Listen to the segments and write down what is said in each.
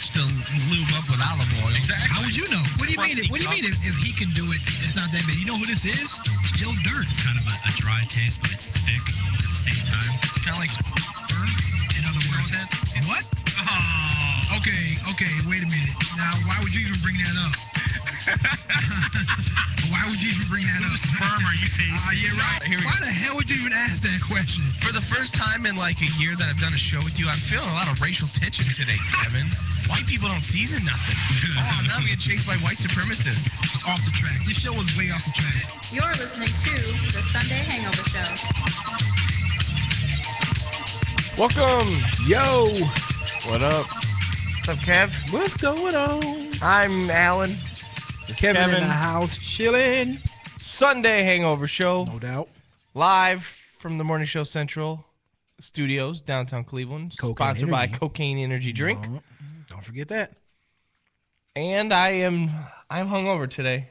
still lube up with olive oil. Exactly. How would you know? What do you mean? What do you mean if he can do it, it's not that bad? You know who this is? Still dirt. It's kind of a dry taste, but it's thick at the same time. It's kind of like sperm. In other words, what? Oh. Okay, wait a minute. Now, why would you even bring that up? Why would you even bring that up? Sperm are you tasting? Yeah, right. Why the hell would you even ask that question? For the first time in like a year that I've done a show with you, I'm feeling a lot of racial tension today, Kevin. White people don't season nothing. Oh, now I'm getting chased by white supremacists. It's off the track. This show was way off the track. You're listening to the Sunday Hangover Show. Welcome. Yo. What up? What's up, Kev? What's going on? I'm Alan. Kevin in the house chilling. Sunday Hangover Show. No doubt. Live from the Morning Show Central Studios, downtown Cleveland. Sponsored by Cocaine Energy Drink. No, don't forget that. And I'm hungover today.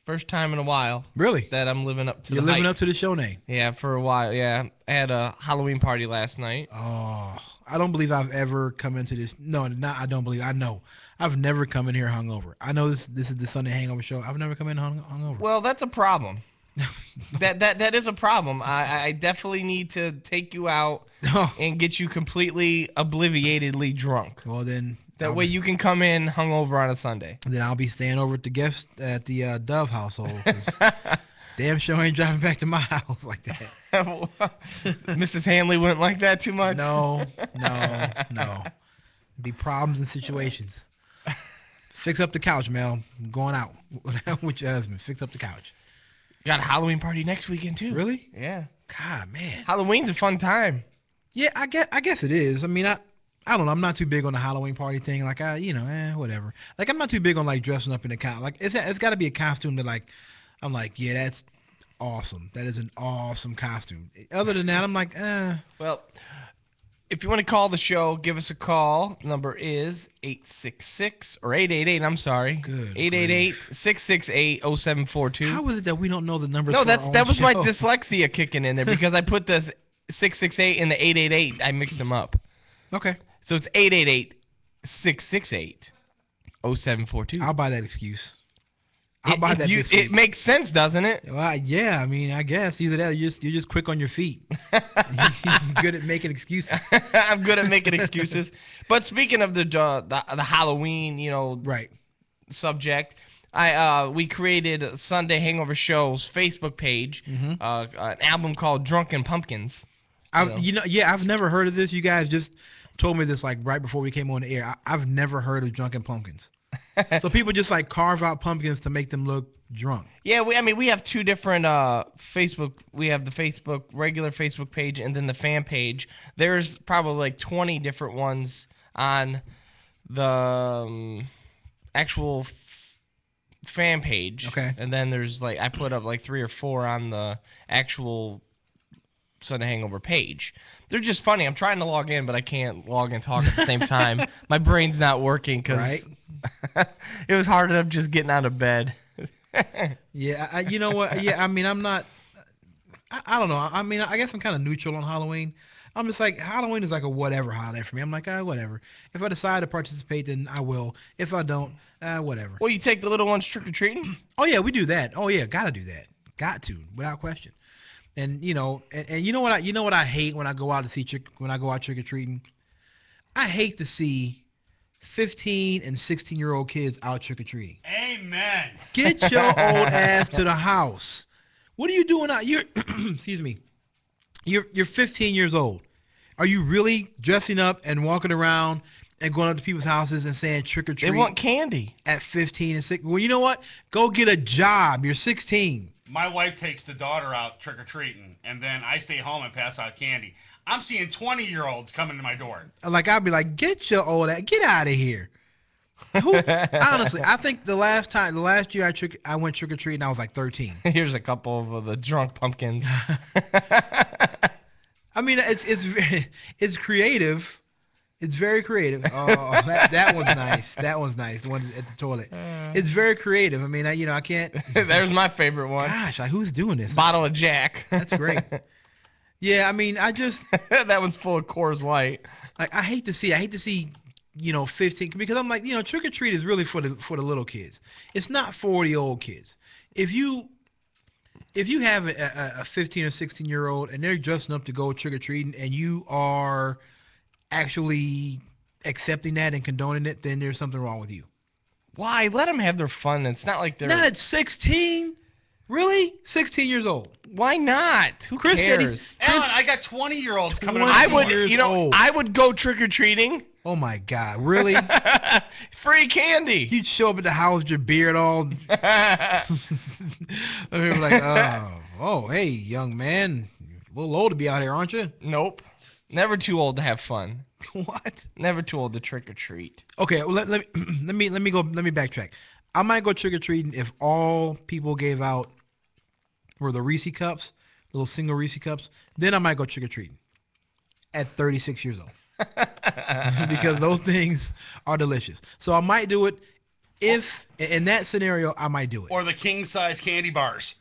First time in a while. Really? That I'm living up to You're the living hype. up to the show name. Yeah, for a while. Yeah. I had a Halloween party last night. Oh, I don't believe I've ever come into this. No, not I don't believe. I know. I've never come in here hungover. I know this is the Sunday Hangover Show. I've never come in hungover. Well, that's a problem. that is a problem. I definitely need to take you out and get you completely obliviatedly drunk. Well, then that way you can come in hungover on a Sunday. Then I'll be staying over at the guests at the Dove household. Damn sure ain't driving back to my house like that. Mrs. Hanley wouldn't like that too much. No. Be problems and situations. Fix up the couch, Mel. I'm going out with your husband. Fix up the couch. Got a Halloween party next weekend too. Really? Yeah. God, man. Halloween's a fun time. Yeah, I guess it is. I mean, I don't know. I'm not too big on the Halloween party thing. Like, whatever. Like, I'm not too big on like dressing up in a costume. Like, it's got to be a costume that like, I'm like, yeah, that's awesome. That is an awesome costume. Other than that, I'm like, Well, if you want to call the show, give us a call. The number is 866 or 888. I'm sorry. Good. 888-668-0742. How is it that we don't know the numbers? No, for our own that was show? my dyslexia kicking in there because I put the 668 and the 888. I mixed them up. Okay. So it's 888-668-0742. I'll buy that excuse. I'll buy that. It makes sense, doesn't it? Well, yeah. I mean, I guess either that or you're just quick on your feet. You're good at making excuses. I'm good at making excuses. But speaking of the Halloween, right subject, we created Sunday Hangover Show's Facebook page, an album called Drunken Pumpkins. I've never heard of this. You guys just told me this like right before we came on the air. I've never heard of Drunken Pumpkins. So people just like carve out pumpkins to make them look drunk. Yeah, we have two different Facebook. We have the regular Facebook page and then the fan page. There's probably like 20 different ones on the actual fan page. Okay. And then there's like I put up like 3 or 4 on the actual Sunday Hangover page. They're just funny. I'm trying to log in, but I can't log and talk at the same time. My brain's not working because it was hard enough just getting out of bed. Yeah, you know what? Yeah, I mean, I'm not. I don't know. I mean, I guess I'm kind of neutral on Halloween. I'm just like, Halloween is like a whatever holiday for me. I'm like, whatever. If I decide to participate, then I will. If I don't, whatever. Well, you take the little ones trick-or-treating? Oh, yeah, we do that. Oh, yeah, got to do that. Got to, without question. And you know what I hate when I go out trick or treating. I hate to see 15 and 16-year-old kids out trick or treating. Amen. Get your old ass to the house. What are you doing out? You're excuse me. You're 15 years old. Are you really dressing up and walking around and going up to people's houses and saying trick or treat? They want candy at 15 and 16. Well, you know what? Go get a job. You're 16. My wife takes the daughter out trick-or-treating, and then I stay home and pass out candy. I'm seeing 20-year-olds coming to my door. Like, I'd be like, get your old ass, get out of here. Honestly, I think the last year I went trick-or-treating, I was like 13. Here's a couple of the drunk pumpkins. I mean, it's creative. It's very creative. Oh, that one's nice. That one's nice. The one at the toilet. It's very creative. I mean, I can't. There's my favorite one. Gosh, like, who's doing this? Bottle of Jack. That's great. Yeah, I mean, I just. That one's full of Coors Light. I hate to see 15, because I'm like, trick or treat is really for the little kids. It's not for the old kids. If you have a 15 or 16-year-old and they're dressing up to go trick or treating, and you are actually accepting that and condoning it, then there's something wrong with you. Why? Let them have their fun. It's not like they're Not at 16. Really? 16 years old. Why not? Who Chris said cares? Alan, I got 20-year-olds coming up. I would, years old. I would go trick or treating. Oh my God! Really? Free candy. You'd show up at the house with your beard all. I mean, like, hey, young man, a little old to be out here, aren't you? Nope. Never too old to have fun. What? Never too old to trick or treat. Okay, well, let me backtrack. I might go trick or treating if all people gave out were the Reese cups, little single Reese cups. Then I might go trick or treating at 36 years old. Because those things are delicious. So I might do it if, in that scenario, I might do it. Or the king-size candy bars.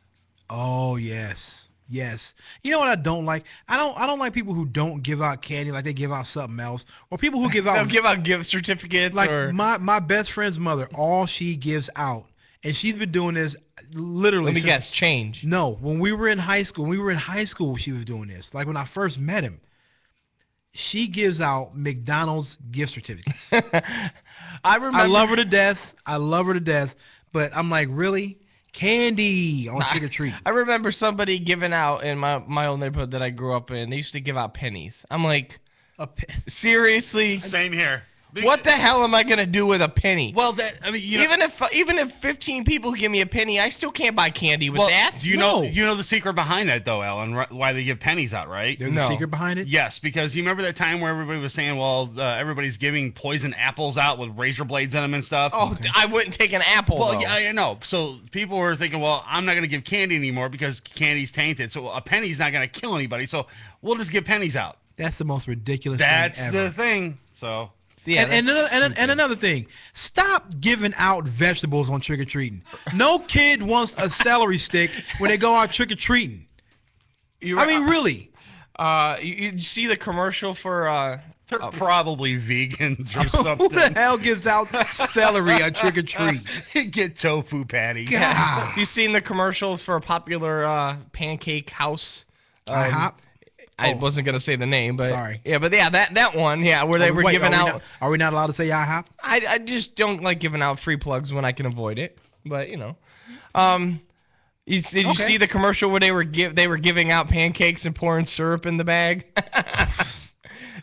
Oh, yes. Yes. You know what I don't like? I don't like people who don't give out candy like they give out something else. Or people who give out... They'll give out gift certificates. Like or... my best friend's mother, all she gives out, and she's been doing this literally Let me guess, change. No, when we were in high school, she was doing this. Like when I first met him. She gives out McDonald's gift certificates. I remember. I love her to death. But I'm like, really? Candy on trick or treat. I remember somebody giving out in my old neighborhood that I grew up in. They used to give out pennies. I'm like, seriously? Same here. What the hell am I gonna do with a penny? Well, even if 15 people give me a penny, I still can't buy candy with that. You know the secret behind that though, Ellen. Why they give pennies out, right? There's a secret behind it. Yes, because you remember that time where everybody was saying, well, everybody's giving poison apples out with razor blades in them and stuff. Oh, okay. I wouldn't take an apple. Well, though. yeah, I know. So people were thinking, well, I'm not going to give candy anymore because candy's tainted. So a penny's not going to kill anybody. So we'll just give pennies out. That's the most ridiculous That's thing ever. the thing. So. Yeah, and another thing, stop giving out vegetables on trick or treating. No kid wants a celery stick when they go out trick or treating. I mean, really. You see the commercial for? They're probably vegans or something. Who the hell gives out celery on trick or treat? Get tofu patties. God. You seen the commercials for a popular pancake house? IHOP. I wasn't gonna say the name, but sorry. Yeah, but yeah, that one, yeah, where they were giving out. Are we not allowed to say IHOP? I just don't like giving out free plugs when I can avoid it. But did you see the commercial where they were giving out pancakes and pouring syrup in the bag?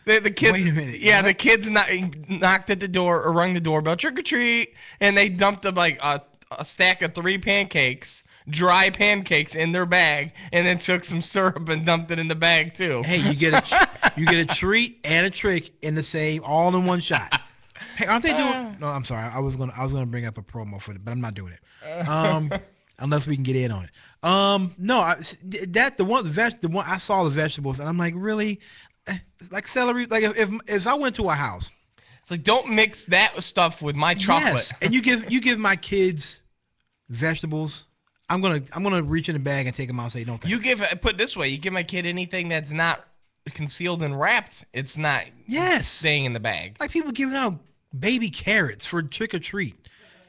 The kids. Wait a minute. Yeah, what? The kids knocked at the door or rung the doorbell, trick or treat, and they dumped like a stack of 3 pancakes. Dry pancakes in their bag, and then took some syrup and dumped it in the bag too. Hey, you get a treat and a trick in the same, all in one shot. Hey, aren't they doing? No, I'm sorry. I was gonna bring up a promo for it, but I'm not doing it. Unless we can get in on it. No, the one I saw the vegetables, and I'm like, really, like celery. Like if I went to a house, it's like don't mix that stuff with my chocolate. Yes, and you give my kids vegetables. I'm gonna reach in the bag and take them out and say no. Put it this way: you give my kid anything that's not concealed and wrapped, it's not staying in the bag. Like people giving out baby carrots for trick or treat.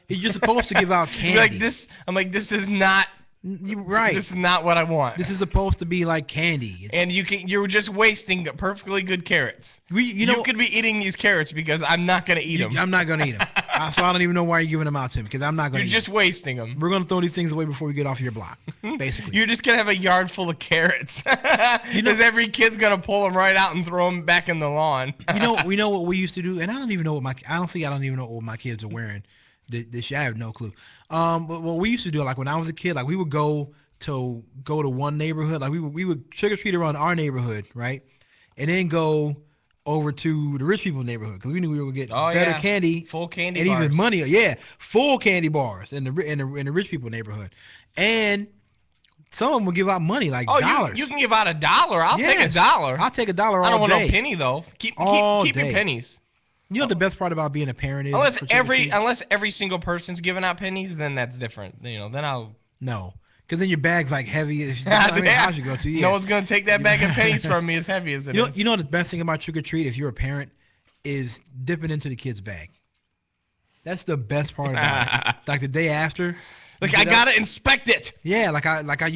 You're supposed to give out candy. Like this, I'm like, this is not right. This is not what I want. This is supposed to be like candy. And you're just wasting perfectly good carrots. You could be eating these carrots because I'm not gonna eat them. I'm not gonna eat them. So I don't even know why you're giving them out to me because I'm not gonna. You're just wasting them. We're gonna throw these things away before we get off your block. Basically, you're just gonna have a yard full of carrots because every kid's gonna pull them right out and throw them back in the lawn. We know what we used to do, and I don't even know what I don't even know what my kids are wearing. This I have no clue. But what we used to do, like when I was a kid, like we would go to one neighborhood, like we would trick or treat around our neighborhood, right, and then go over to the rich people's neighborhood because we knew we were getting better candy, full candy, and bars. even money. Yeah, full candy bars in the rich people neighborhood, and some of them will give out money like dollars. You can give out $1. I'll take $1. I'll take $1 all day. I don't want no penny though. Keep your pennies. You know what the best part about being a parent is? Unless every single person's giving out pennies, then that's different. Then I'll because then your bag's like heavy as how's you go to? Yeah. No one's gonna take that bag of pennies from me as heavy as it is. You know the best thing about trick or treat if you're a parent, is dipping into the kid's bag. That's the best part about it. Like the day after. Like I gotta inspect it. Yeah, I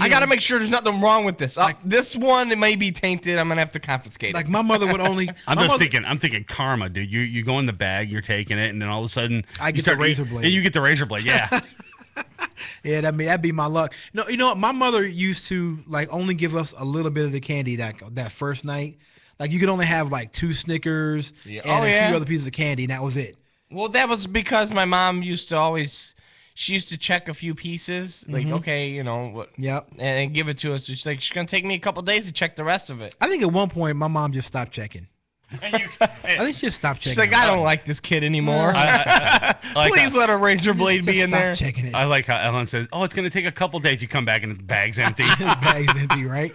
gotta make sure there's nothing wrong with this. This one, it may be tainted. I'm gonna have to confiscate it. Like my mother would only. I'm thinking karma, dude. You go in the bag, you're taking it, and then all of a sudden I get the razor blade. And you get the razor blade, yeah. Yeah, that'd be my luck. You know what? My mother used to like only give us a little bit of the candy that first night. Like you could only have like 2 Snickers and a few other pieces of candy, and that was it. Well, that was because my mom used to always. She used to check a few pieces, like okay, you know what? Yep. And give it to us. She's like, she's gonna take me a couple days to check the rest of it. I think at one point my mom just stopped checking. I think she just stopped checking. She's like, I don't like this kid anymore. Please let a razor blade be in there. Checking it. I like how Ellen says, "Oh, it's gonna take a couple days." You come back and the bag's empty. The bag's empty, right?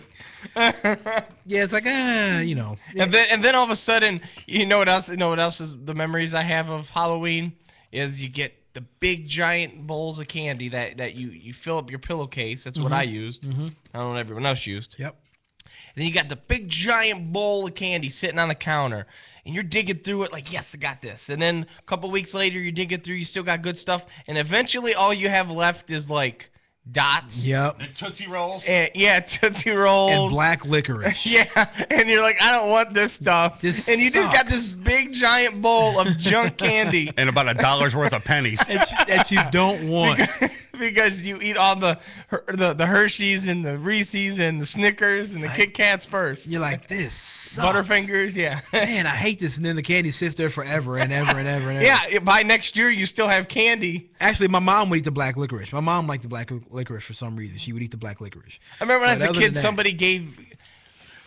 Yeah, it's like you know. And then all of a sudden, you know what else? You know what else is the memories I have of Halloween is you get the big giant bowls of candy that you fill up your pillowcase. That's what I used. I don't know what everyone else used. Yep. And then you got the big giant bowl of candy sitting on the counter, and you're digging through it like, yes, I got this. And then a couple weeks later, you're digging through, you still got good stuff, and eventually all you have left is like dots. Yep. And Tootsie Rolls. And, yeah, Tootsie Rolls. And black licorice. Yeah, and you're like, I don't want this stuff. This and you just got sucks. this big giant bowl of junk candy. And about $1 worth of pennies. that you don't want. Because you eat all the Hershey's and the Reese's and the Snickers and the Kit Kats first. You're like, this sucks. Butterfingers, yeah. Man, I hate this. And then the candy sits there forever and ever and ever and ever. Yeah, by next year, you still have candy. Actually, my mom would eat the black licorice. My mom liked the black licorice for some reason. She would eat the black licorice. I remember when I was a other kid, than that- somebody gave...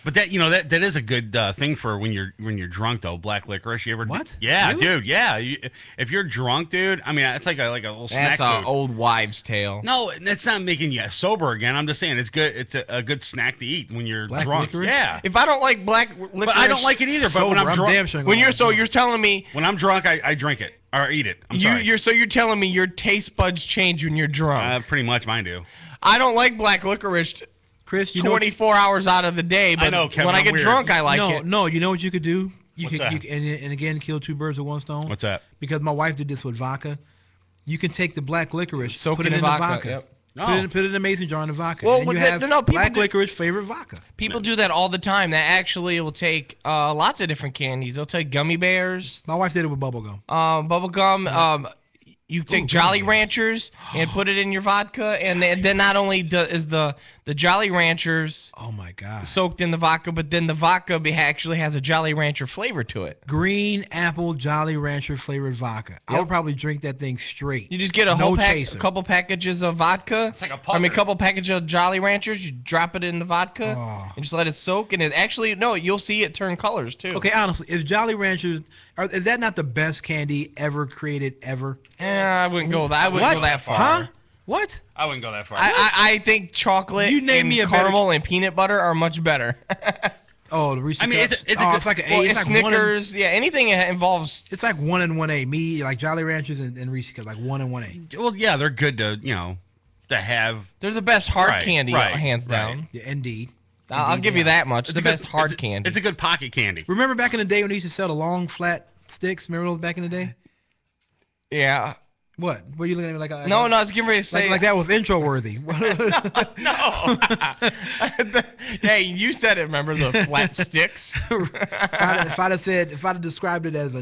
But that is a good thing for when you're drunk though. Black licorice. You ever? What? Yeah, Really? dude. Yeah. If you're drunk, dude. I mean, it's like a little snack. That's an food. old wives' tale. No, that's not making you sober again. I'm just saying it's good. It's a good snack to eat when you're Black drunk. licorice? Yeah. If I don't like black licorice... But I don't like it either. But Sober, when I'm drunk, damn sure gonna When you're like so it. you're telling me... when I'm drunk, I drink it or eat it. I'm sorry. You're telling me your taste buds change when you're drunk. Pretty much mine do. I don't like black licorice Chris, you know 24 hours out of the day, but know, Kevin, when I I'm get weird. drunk, I like it. No, you know what you could do? What's that? And again, kill 2 birds with 1 stone. What's that? Because my wife did this with vodka. You can take the black licorice, Soak put it it in in the vodka, vodka. yep. Put it in a mason jar in the vodka. Well, and you but have people black do- licorice flavored vodka. People do that all the time. That actually will take lots of different candies. They'll take gummy bears, My wife did it with bubble gum. bubble gum. You take Ooh, Jolly gummy bears. Ranchers and put it in your vodka, and then not only is the Jolly Ranchers Oh my god. soaked in the vodka, but then the vodka actually has a Jolly Rancher flavor to it. Green apple Jolly Rancher flavored vodka. I would probably drink that thing straight. You just get a No whole chaser. a couple packages of vodka. It's like a I mean, pucker. a couple packages of Jolly Ranchers. You drop it in the vodka Oh. and just let it soak. And it actually, no, you'll see it turn colors too. Okay, honestly, is Jolly Ranchers is that not the best candy ever created ever? I wouldn't go that. I wouldn't go that far. Huh? What? I wouldn't go that far. I think chocolate You name and me a better- caramel and peanut butter are much better. Oh, the Reese's I mean, Cups. it's a good- it's like an Well, A. It's like one. Snickers, yeah, anything that involves. It's like 1 and 1A. Me like Jolly Ranchers and Reese's Cups like 1 and 1A. Well, yeah, they're good to to have. They're the best hard Right, candy, right, hands right. down. Yeah, indeed. I'll Indeed, give they you are. that much. The a best good- hard it's a- candy. It's a good pocket candy. Remember back in the day when they used to sell the long flat sticks? Remember those back in the day? Yeah. What? What are you looking at me like? No, I was getting ready to say. Like that was intro worthy. No. Hey, you said it. Remember the flat sticks? if I'd have described it as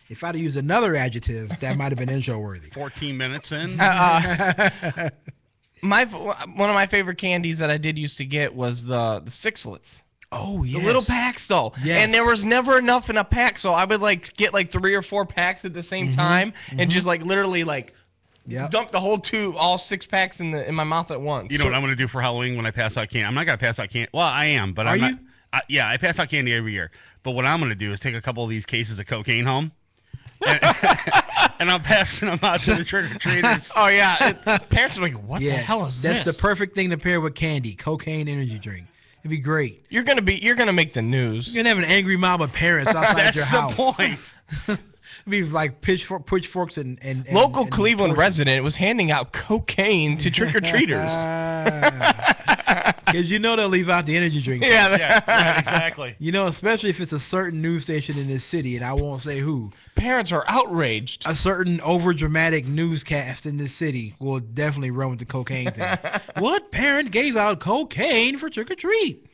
if I'd have used another adjective, that might have been intro worthy. 14 minutes in. One of my favorite candies that I did used to get was the Sixlets. Oh yeah, The little packs though. Yes. And there was never enough in a pack, so I would get 3 or 4 packs at the same time and just literally Yep. dump the whole all 6 packs in my mouth at once. You know what I'm going to do for Halloween when I pass out candy? I'm not going to pass out candy. Well, I am, but I'm Are not. you? Yeah, I pass out candy every year. But what I'm going to do is take a couple of these cases of cocaine home, and, and I'm passing them out to the trick-or-treaters. Oh yeah. Parents are like, what Yeah, the hell is that's this? the perfect thing to pair with candy, cocaine energy drink. It'd be great. You're gonna make the news. You're gonna have an angry mob of parents outside That's your the house. point. It'd be like pitchforks and Local and Cleveland torches. resident was handing out cocaine to trick or treaters. Because you know they'll leave out the energy drink. Yeah, exactly. You know, especially if it's a certain news station in this city, and I won't say who. Parents are outraged. A certain overdramatic newscast in this city will definitely run with the cocaine thing. What parent gave out cocaine for trick or treat?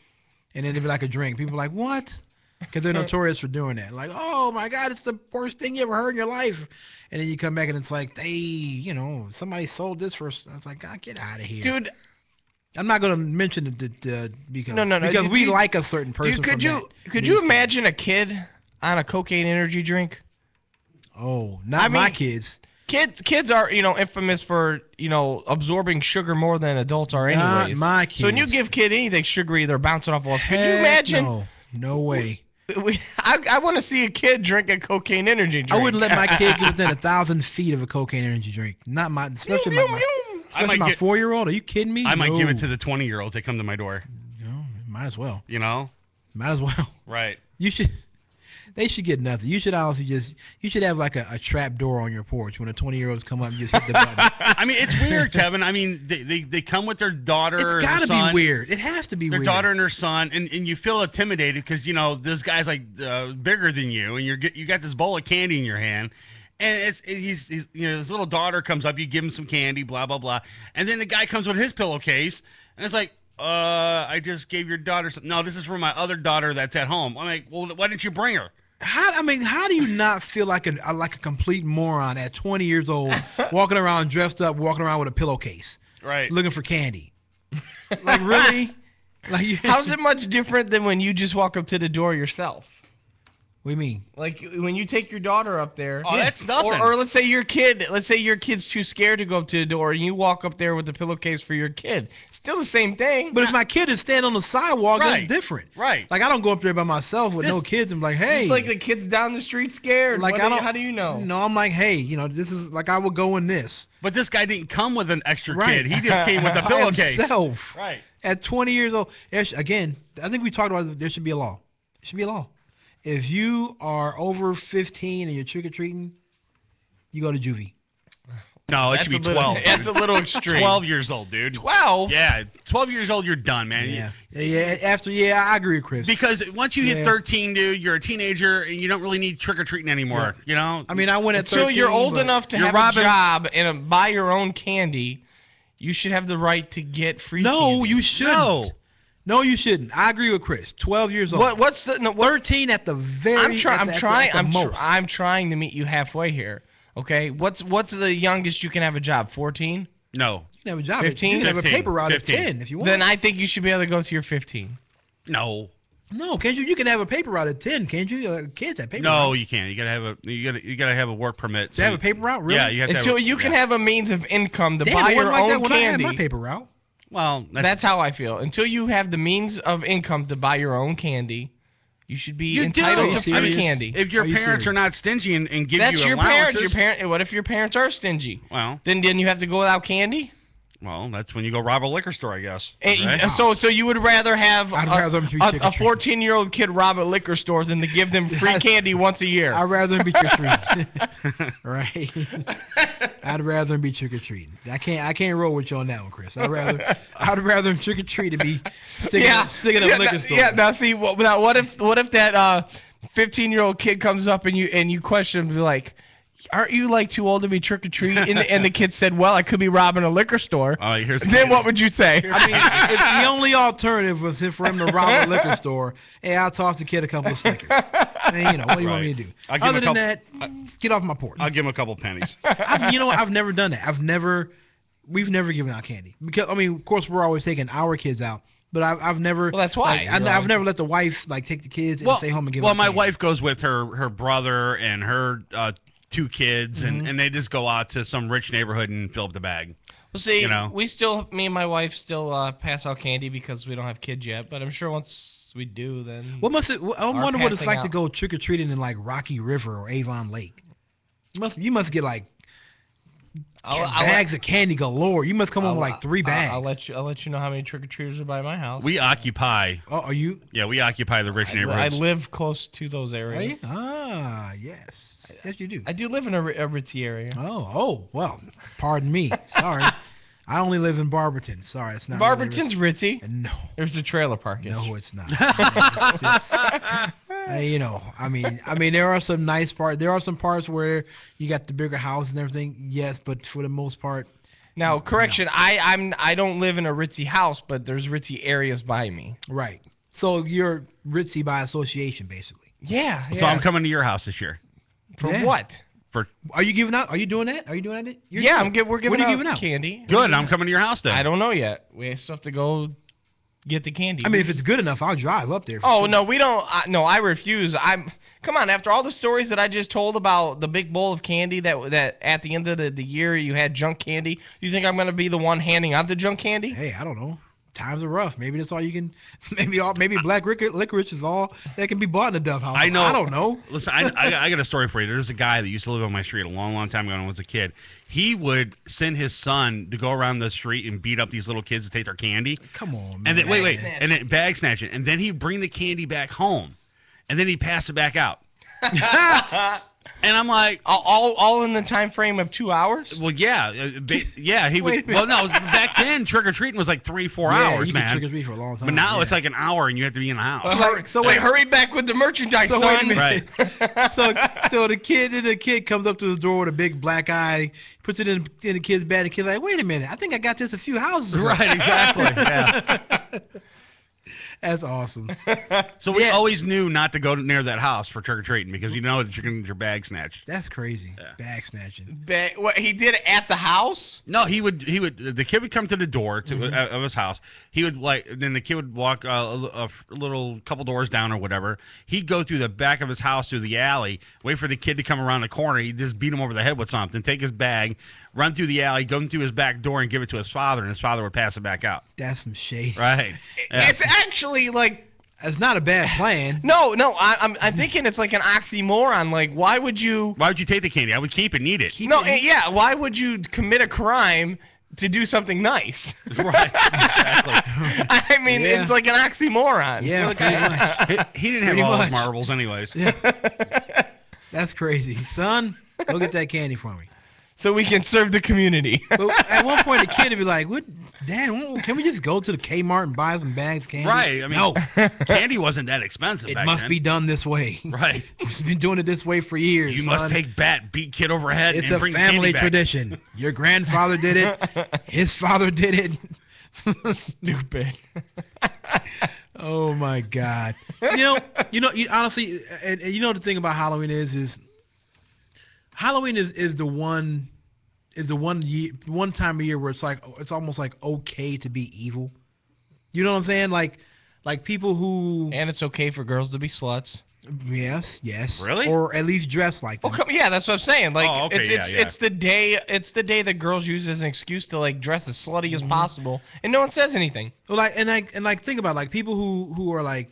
And then it'd be like a drink. People are like, what? Because they're notorious for doing that. Like, oh my God, it's the worst thing you ever heard in your life. And then you come back and it's like, somebody sold this for. I was like, God, get out of here, Dude. I'm not going to mention it because No. because we like a certain person. Dude, could you imagine a kid on a cocaine energy drink? Oh, not my kids. Kids are, infamous for, absorbing sugar more than adults are anyways. Not my kids. So when you give kid anything sugary, they're bouncing off walls. Could you imagine? No way. I want to see a kid drink a cocaine energy drink. I wouldn't let my kid get within 1,000 feet of a cocaine energy drink. Not my, especially my 4-year-old. Are you kidding me? I might give it to the 20-year-olds that come to my door. Might as well. Might as well. Right. They should get nothing. You should have like a trap door on your porch when the 20-year-olds come up and just hit the button. I mean, it's weird, Kevin. I mean, they come with their daughter. It's got to be weird. It has to be their weird. Their daughter and her son, and you feel intimidated because this guy's like bigger than you, and you got this bowl of candy in your hand. And he's his little daughter comes up, you give him some candy, blah blah blah, and then the guy comes with his pillowcase, and it's like, I just gave your daughter some. No, this is for my other daughter that's at home. I'm like, well, why didn't you bring her? How do you not feel like a complete moron at 20 years old, walking around dressed up, walking around with a pillowcase, right, looking for candy? Like really? How's it much different than when you just walk up to the door yourself? What do you mean? Like when you take your daughter up there. Oh, that's nothing. Or let's say your kid. Let's say your kid's too scared to go up to the door, and you walk up there with the pillowcase for your kid. Still the same thing. But if my kid is standing on the sidewalk, that's different. Right. Like I don't go up there by myself with no kids and be like, hey. Like the kids down the street scared. Like how do you know? No, I'm like, hey, this is like I would go in this. But this guy didn't come with an extra kid. He just came with a pillowcase. Himself. Right. At 20 years old. Again, I think we talked about it. There should be a law. There should be a law. If you are over 15 and you're trick-or-treating, you go to juvie. No, it should be 12. That's a little extreme. 12 years old, dude. 12? Yeah, 12 years old, you're done, man. Yeah. I agree with Chris. Because once you hit 13, dude, you're a teenager and you don't really need trick-or-treating anymore, I mean, I went at 13. Until you're old enough to have a job and buy your own candy, you should have the right to get free candy. No, you shouldn't. No, you shouldn't. I agree with Chris. 12 years old. What's the 13 at the very I'm trying to meet you halfway here. Okay? What's the youngest you can have a job? 14? No. You can have a job. 15? You can have a paper route at 10 if you want. Then I think you should be able to go to your 15. No. No, can't you? You can have a paper route at 10, can't you? Kids have paper routes. No, you can't. You gotta have a work permit. To have a paper route, really? Yeah, you have to. Until you can have a means of income to buy your own candy. I had my paper route. Well, that's how I feel. Until you have the means of income to buy your own candy, you should be entitled to free candy. If your parents are not stingy and give that's you your allowances. parents. What if your parents are stingy? Well, then you have to go without candy. Well, that's when you go rob a liquor store, I guess. Right? So you would rather have a 14-year-old kid rob a liquor store than to give them free candy once a year. I'd rather them be trick-or-treating. Right. I'd rather them be trick-or-treating. I can't roll with you on that one, Chris. I'd rather them trick-or-treat and be sticking up liquor store. Yeah. Now see, what if that 15-year-old kid comes up and you question him, be like, aren't you like too old to be trick or treating? And the kid said, well, I could be robbing a liquor store. All right, then what would you say? I mean, if the only alternative was for him to rob a liquor store, hey, I'll toss the kid a couple of Snickers. And, what do you want me to do? Other than that, get off my porch. I'll give him a couple pennies. I've never done that. We've never given out candy because of course, we're always taking our kids out. But I've never. Well, that's why. I've never let the wife take the kids and stay home and give. Well, my wife goes with her brother and her 2 kids, and they just go out to some rich neighborhood and fill up the bag. Well, see, me and my wife still pass out candy because we don't have kids yet. But I'm sure once we do, then. I wonder what it's like to go trick or treating in like Rocky River or Avon Lake. You must get like bags of candy galore. You must come home with like 3 bags. I'll let you know how many trick or treaters are by my house. We occupy. Oh, are you? Yeah, we occupy the rich neighborhoods. I live close to those areas. Ah, yes. Yes, you do. I do live in a ritzy area. Oh, well, pardon me. Sorry. I only live in Barberton. Sorry, it's not. Barberton's ritzy. No. There's a trailer park. No, it's not. You know, I mean, there are some nice parts. There are some parts where you got the bigger house and everything. Yes, but for the most part. Now, correction. No. I don't live in a ritzy house, but there's ritzy areas by me. Right. So you're ritzy by association, basically. Yeah. So I'm coming to your house this year. For what? Are you giving out? Are you doing that? Are you doing that? We're giving out candy. Good. I'm coming to your house then. I don't know yet. We still have to go get the candy. I mean, if it's good enough, I'll drive up there. Oh, sure. No, we don't. No, I refuse. Come on. After all the stories that I just told about the big bowl of candy that at the end of the year you had junk candy, you think I'm going to be the one handing out the junk candy? Hey, I don't know. Times are rough. Maybe that's all you can. Maybe black licorice is all that can be bought in the Duff House. I know. I don't know. Listen, I got a story for you. There's a guy that used to live on my street a long, long time ago when I was a kid. He would send his son to go around the street and beat up these little kids to take their candy. Come on, man. And then wait, and then bag snatching, and then he'd bring the candy back home, and then he'd pass it back out. And I'm like, all in the time frame of 2 hours? Well, yeah, he would. Well, no, back then trick or treating was like 3-4 hours, you man. Trick or treat for a long time. But now it's like an hour, and you have to be in the house. Hurry back with the merchandise, son. Wait a minute. Right. so the kid comes up to his door with a big black eye, puts it in the kid's bed, and the kid's like, "Wait a minute, I think I got this a few houses ago." Right, exactly. Yeah. That's awesome. So we always knew not to go near that house for trick or treating because you know that you're going to get your bag snatched. That's crazy. Yeah. Bag snatching. What he did it at the house? No, he would. The kid would come to the door of his house. He would then the kid would walk a little couple doors down or whatever. He'd go through the back of his house through the alley, wait for the kid to come around the corner. He'd just beat him over the head with something, take his bag, run through the alley, go through his back door, and give it to his father, and his father would pass it back out. That's some shade. Right. Yeah. It's actually like. It's not a bad plan. No, I'm thinking it's like an oxymoron. Like, why would you take the candy? I would keep it and eat it. Yeah. Why would you commit a crime to do something nice? Right. Exactly. I mean, it's like an oxymoron. Yeah, pretty much. He didn't have all his marbles anyways. Yeah. That's crazy. Son, go get that candy for me. So we can serve the community. But at one point, the kid would be like, "What, Dad? Can we just go to the Kmart and buy some bags of candy?" Right. I mean, no, candy wasn't that expensive. It must be done this way. Right. We've been doing it this way for years. You must take bat, beat kid over head. It's and a bring family candy tradition. Your grandfather did it. His father did it. Stupid. Oh my God. Honestly, and you know the thing about Halloween is Halloween is the one time of year where it's almost like okay to be evil. You know what I'm saying? Like people who and it's okay for girls to be sluts. Yes. Really? Or at least dress like them. Yeah, that's what I'm saying. Like okay, it's the day that girls use as an excuse to like dress as slutty as possible, and no one says anything. Well, think about like people who are like,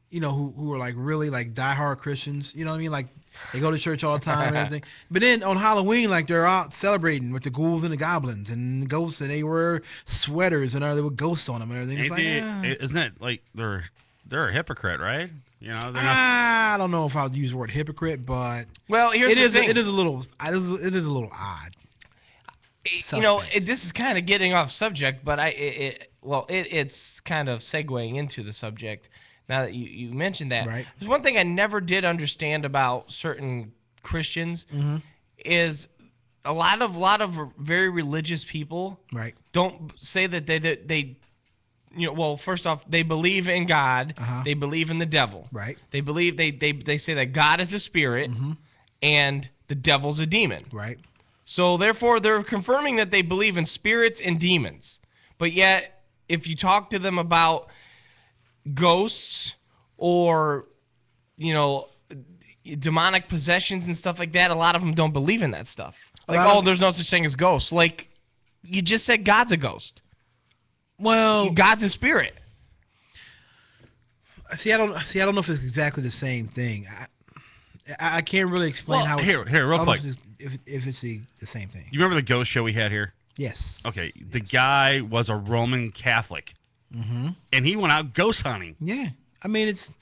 who are like really like diehard Christians. You know what I mean? Like they go to church all the time and everything. But then on Halloween, like they're out celebrating with the ghouls and the goblins and the ghosts, and they wear sweaters and they with ghosts on them and everything. Isn't it like they're a hypocrite, right? You know, they're not. I don't know if I'll use the word hypocrite, but here's the thing. It is a little odd. This is kind of getting off subject, but it's kind of segueing into the subject. Now that you mentioned that, right. There's one thing I never did understand about certain Christians is a lot of very religious people right. don't say that they first off, they believe in God, they believe in the devil. Right. They believe they say that God is a spirit and the devil's a demon. Right. So therefore they're confirming that they believe in spirits and demons. But yet if you talk to them about ghosts or demonic possessions and stuff like that, a lot of them don't believe in that stuff. Like, there's no such thing as ghosts. Like, you just said God's a ghost. Well, God's a spirit. I don't know if it's exactly the same thing. I can't really explain how. Here, real quick. If it's the same thing. You remember the ghost show we had here? Yes. Okay. The guy was a Roman Catholic. And he went out ghost hunting. Yeah. I mean, that's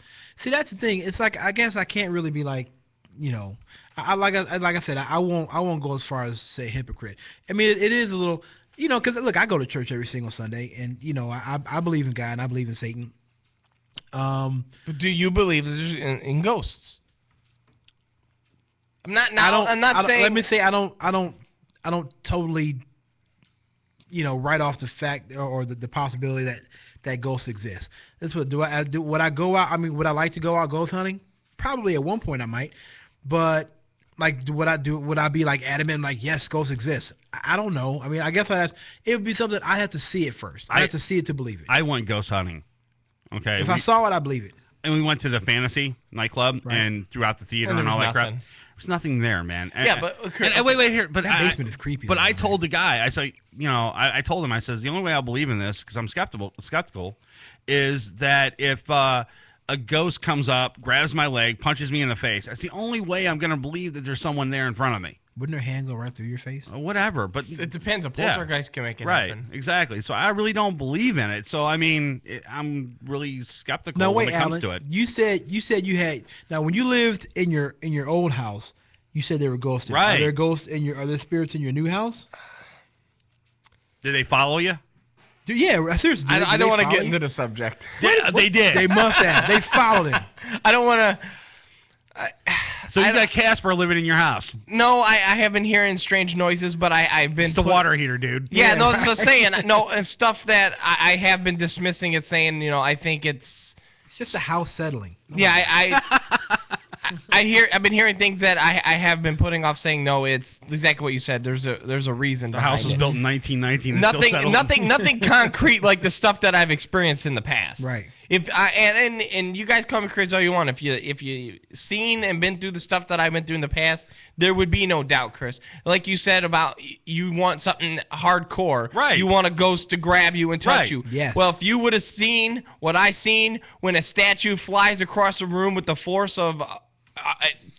the thing. It's like, I guess I can't really be like, like I said, I won't go as far as say hypocrite. I mean, it is a little, because look, I go to church every single Sunday, and I believe in God and I believe in Satan. But do you believe in ghosts? I'm not saying. Let me say I don't totally, write off the fact or the possibility that ghosts exist. That's what would I go out? I mean, would I like to go out ghost hunting? Probably at one point I might, but like, would I be like adamant, like, yes, ghosts exist? I don't know. I mean, I guess it would be something I have to see it first. I have to see it to believe it. I went ghost hunting. Okay. If I saw it, I believe it. And we went to the Fantasy nightclub and throughout the theater and all that crap. There's nothing there, man. Yeah, but wait here. But that basement is creepy. But I told the guy, I said, I told him, I says, the only way I'll believe in this, because I'm skeptical, is that if a ghost comes up, grabs my leg, punches me in the face, that's the only way I'm going to believe that there's someone there in front of me. Wouldn't her hand go right through your face? Whatever, but it depends. A poltergeist can make it happen. Right, exactly. So I really don't believe in it. So I mean, I'm really skeptical when it comes to it. You said you had when you lived in your old house, you said there were ghosts there. Right. Are there spirits in your new house? Did they follow you? Dude, yeah, seriously. I don't want to get into the subject. They did. They must have. They followed him. I don't want to. So you got Casper living in your house? No, I have been hearing strange noises, but I've been. It's the water heater, dude. Yeah, no, that's what I'm saying. No, and stuff that I have been dismissing it, saying, I think it's just a house settling. Yeah, I've been hearing things that I have been putting off, saying no. It's exactly what you said. There's a reason. The house was built in 1919. Nothing concrete like the stuff that I've experienced in the past. Right. And you guys call me crazy all you want. If you seen and been through the stuff that I've been through in the past, there would be no doubt, Chris. Like you said about you want something hardcore. Right. You want a ghost to grab you and touch you. Yes. Well, if you would have seen what I seen when a statue flies across the room with the force of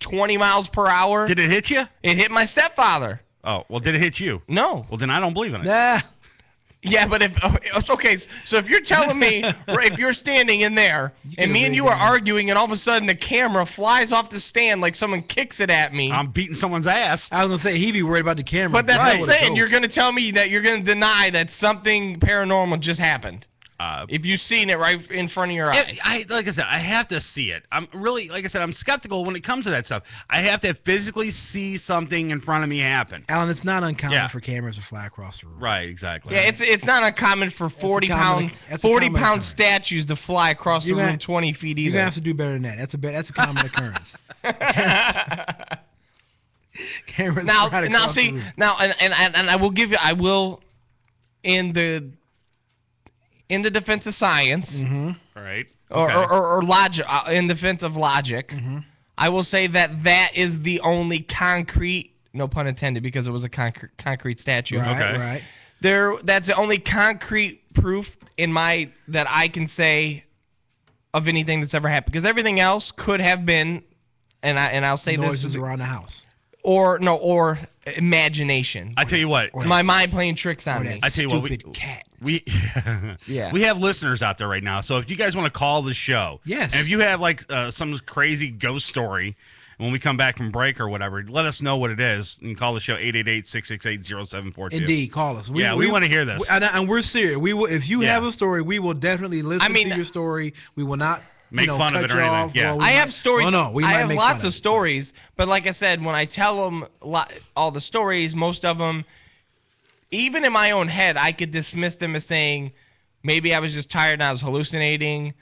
20 miles per hour. Did it hit you? It hit my stepfather. Oh, well, did it hit you? No. Well, then I don't believe in it. Nah. Yeah, but okay, so if you're telling me, if you're standing in there and me and you are arguing and all of a sudden the camera flies off the stand like someone kicks it at me. I'm beating someone's ass. I was going to say, he'd be worried about the camera. But that's what I'm saying. You're going to tell me that you're going to deny that something paranormal just happened. If you've seen it right in front of your eyes. Like I said, I have to see it. I'm really, like I said, I'm skeptical when it comes to that stuff. I have to physically see something in front of me happen. Alan, it's not uncommon for cameras to fly across the room. Right, exactly. Yeah, it's not uncommon for 40-pound statues to fly across the room 20 feet either. You're going to have to do better than that. That's a common occurrence. Cameras now I will in the defense of science, right, or logic, in defense of logic, I will say that is the only concrete, no pun intended, because it was a concrete statue. Right. That's the only concrete proof that I can say of anything that's ever happened, because everything else could have been, and I'll say noises this around the house. Or imagination. I tell you what, my mind playing tricks on me. I tell you what, cat. We have listeners out there right now. So if you guys want to call the show, yes, and if you have like some crazy ghost story, when we come back from break or whatever, let us know what it is. You can call the show 888-668-0742. Indeed, call us. We want to hear this, and we're serious. We will. If you have a story, we will definitely listen to your story. We will not make fun of it or anything. Yeah, I have stories. I have lots of of stories, but like I said, when I tell them all the stories, most of them, even in my own head, I could dismiss them as saying maybe I was just tired and I was hallucinating,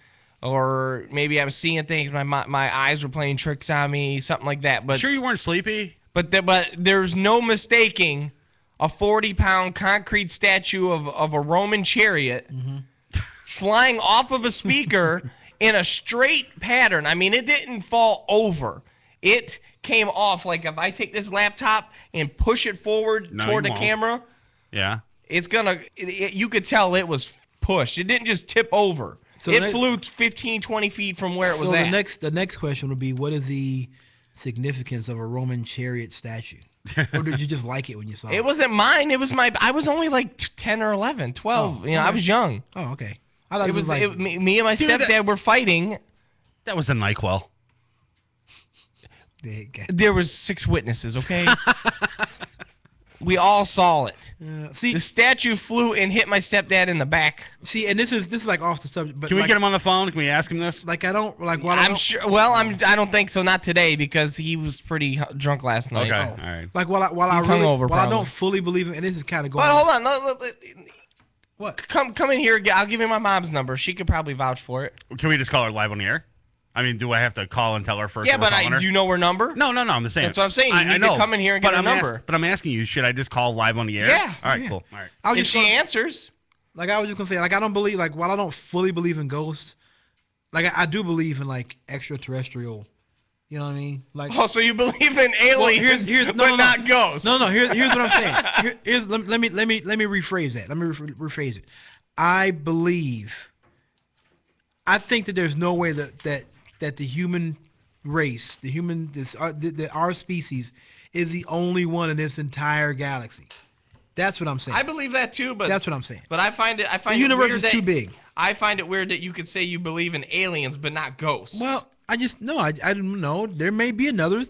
or maybe I was seeing things. My eyes were playing tricks on me, something like that. But sure, you weren't sleepy. But there's no mistaking a 40-pound concrete statue of a Roman chariot flying off of a speaker. In a straight pattern. I mean, it didn't fall over. It came off. Like if I take this laptop and push it forward toward the camera, it's gonna. You could tell it was pushed. It didn't just tip over. So it flew 15, 20 feet from where it was at. The next question would be, what is the significance of a Roman chariot statue? Or did you just like it when you saw it? It wasn't mine. It was I was only like 10 or 11, 12. I was young. Oh, okay. It was me and my stepdad were fighting. That was a NyQuil. There was 6 witnesses, okay? We all saw it. See, The statue flew and hit my stepdad in the back. see, and this is like off the subject. But Can we like, get him on the phone? Can we ask him this? Like I don't like. While I I'm don't, sure. Well, I don't think so. Not today because he was pretty drunk last night. Okay, all right. Like while I He's really, hungover, while I probably. don't fully believe in, and this is kind of going. But hold on. What? Come in here. I'll give you my mom's number. She could probably vouch for it. Can we just call her live on the air? I mean, do I have to call and tell her first? Yeah, that we're but calling her? do you know her number? No, I'm the same. That's what I'm saying. You need to come in here and get her number. But I'm asking you, should I just call live on the air? Yeah. All right, Yeah. cool. All right. I was If just she gonna- answers. Like I was just gonna say, like I don't believe, like while I don't fully believe in ghosts, like I do believe in like extraterrestrial. You know what I mean? Like Oh, so you believe in aliens, but not ghosts? No. Here's what I'm saying. Let me rephrase that. Let me rephrase it. I think that there's no way that the human race, that our species, is the only one in this entire galaxy. That's what I'm saying. I believe that too, but That's what I'm saying. But I find it. The universe weird is too big. I find it weird that you could say you believe in aliens, but not ghosts. Well, I don't know. There may be another,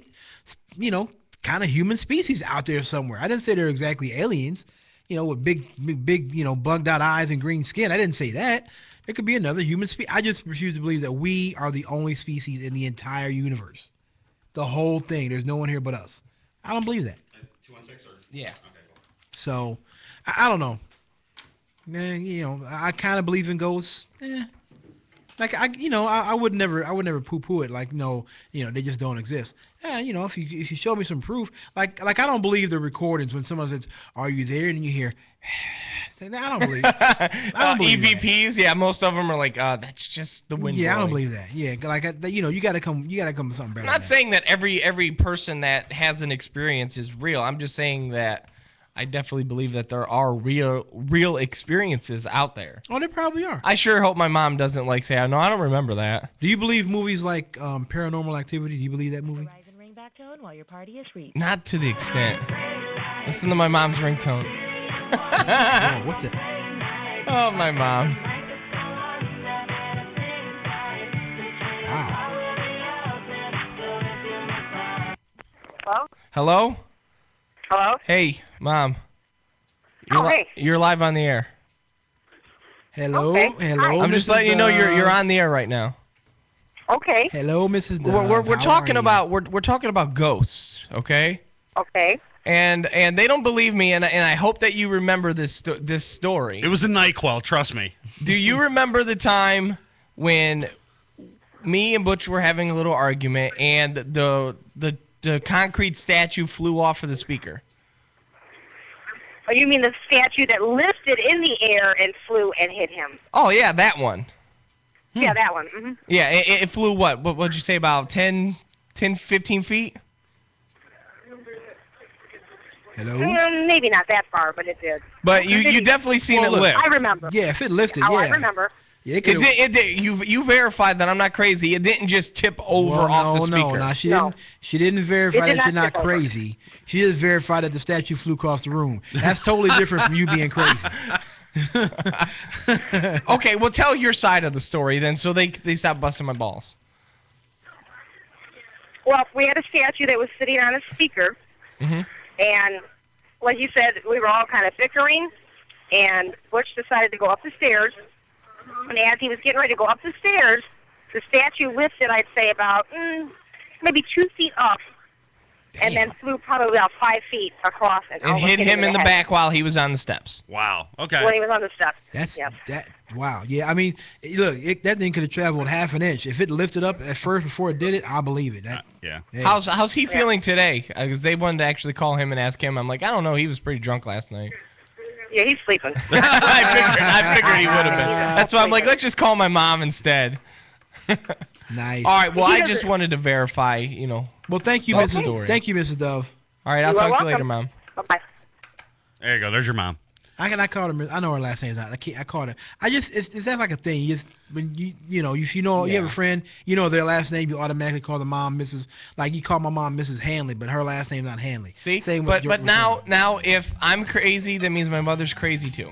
kind of human species out there somewhere. I didn't say they're exactly aliens, with big, bugged out eyes and green skin. I didn't say that. There could be another human species. I just refuse to believe that we are the only species in the entire universe. The whole thing. There's no one here but us. I don't believe that. 216 or yeah. So, I don't know. Man, I kind of believe in ghosts. Like I would never poo-poo it. Like they just don't exist. If you show me some proof, like I don't believe the recordings when someone says, "Are you there?" and you hear, I don't believe. I don't believe that. EVPs, yeah, most of them are like, that's just the wind. Yeah, I don't blowing. believe that. Yeah, like you gotta come with something better. I'm not saying that every person that has an experience is real. I'm just saying that I definitely believe that there are real experiences out there. Oh, there probably are. I sure hope my mom doesn't say, "No, I don't remember that." Do you believe movies like Paranormal Activity? Do you believe that movie? Verizon ringback tone while your party is reached. Not to the extent. Listen to my mom's ringtone. Oh, what the? Oh, my mom. Wow. Hello? Hello? Hey, Mom. Hey. You're live on the air. Hello, Okay. hello. I'm just Mrs. letting you know Dove. you're on the air right now. Okay. Hello, Mrs. Dove. We're How talking are you? about we're talking about ghosts, okay? Okay. And they don't believe me, and I hope that you remember this story. It was a NyQuil, trust me. Do you remember the time when me and Butch were having a little argument, and the concrete statue flew off of the speaker? Oh, you mean the statue that lifted in the air and flew and hit him? Oh yeah, that one. Yeah, that one. Mm-hmm. Yeah, it flew what? What'd you say, about 10, 15 feet? Hello. Maybe not that far, but it did. But you definitely seen it look, lift. I remember. Yeah, if it lifted, Oh, yeah. I remember. Yeah, it It could've- did, you verified that I'm not crazy. It didn't just tip over Well, off the no, speaker. no, she No. didn't. She didn't verify It did that you're not not tip over. crazy. She just verified that the statue flew across the room. That's totally different from you being crazy. Okay, well, tell your side of the story then, so they stop busting my balls. Well, we had a statue that was sitting on a speaker, and like you said, we were all kind of bickering, and Butch decided to go up the stairs, and as he was getting ready to go up the stairs, the statue lifted, I'd say, about maybe 2 feet up, and then flew probably about 5 feet across. And almost hit him in the head back while he was on the steps. Wow. Okay. when he was on the steps. That's Yes. that. Wow. Yeah. I mean, look, that thing could have traveled half an inch. If it lifted up at first before it did it, I believe it. That, Yeah. hey, How's he feeling today? Because they wanted to actually call him and ask him. I'm like, I don't know. He was pretty drunk last night. Yeah, he's sleeping. I figured he would have been. That's why I'm like, let's just call my mom instead. nice. All right. Well, He I doesn't- just wanted to verify. Well, thank you, That's Mrs. the story. Thank you, Mrs. Dove. All right. I'll You are talk to you later, welcome. Mom. Bye-bye. There you go. There's your mom. I called her. I know her last name's not. I called her. Is that like a thing? You just when if you have a friend, their last name, you automatically call the mom Mrs. Like you call my mom Mrs. Hanley, but her last name's not Hanley. See, Same but with now if I'm crazy, that means my mother's crazy too.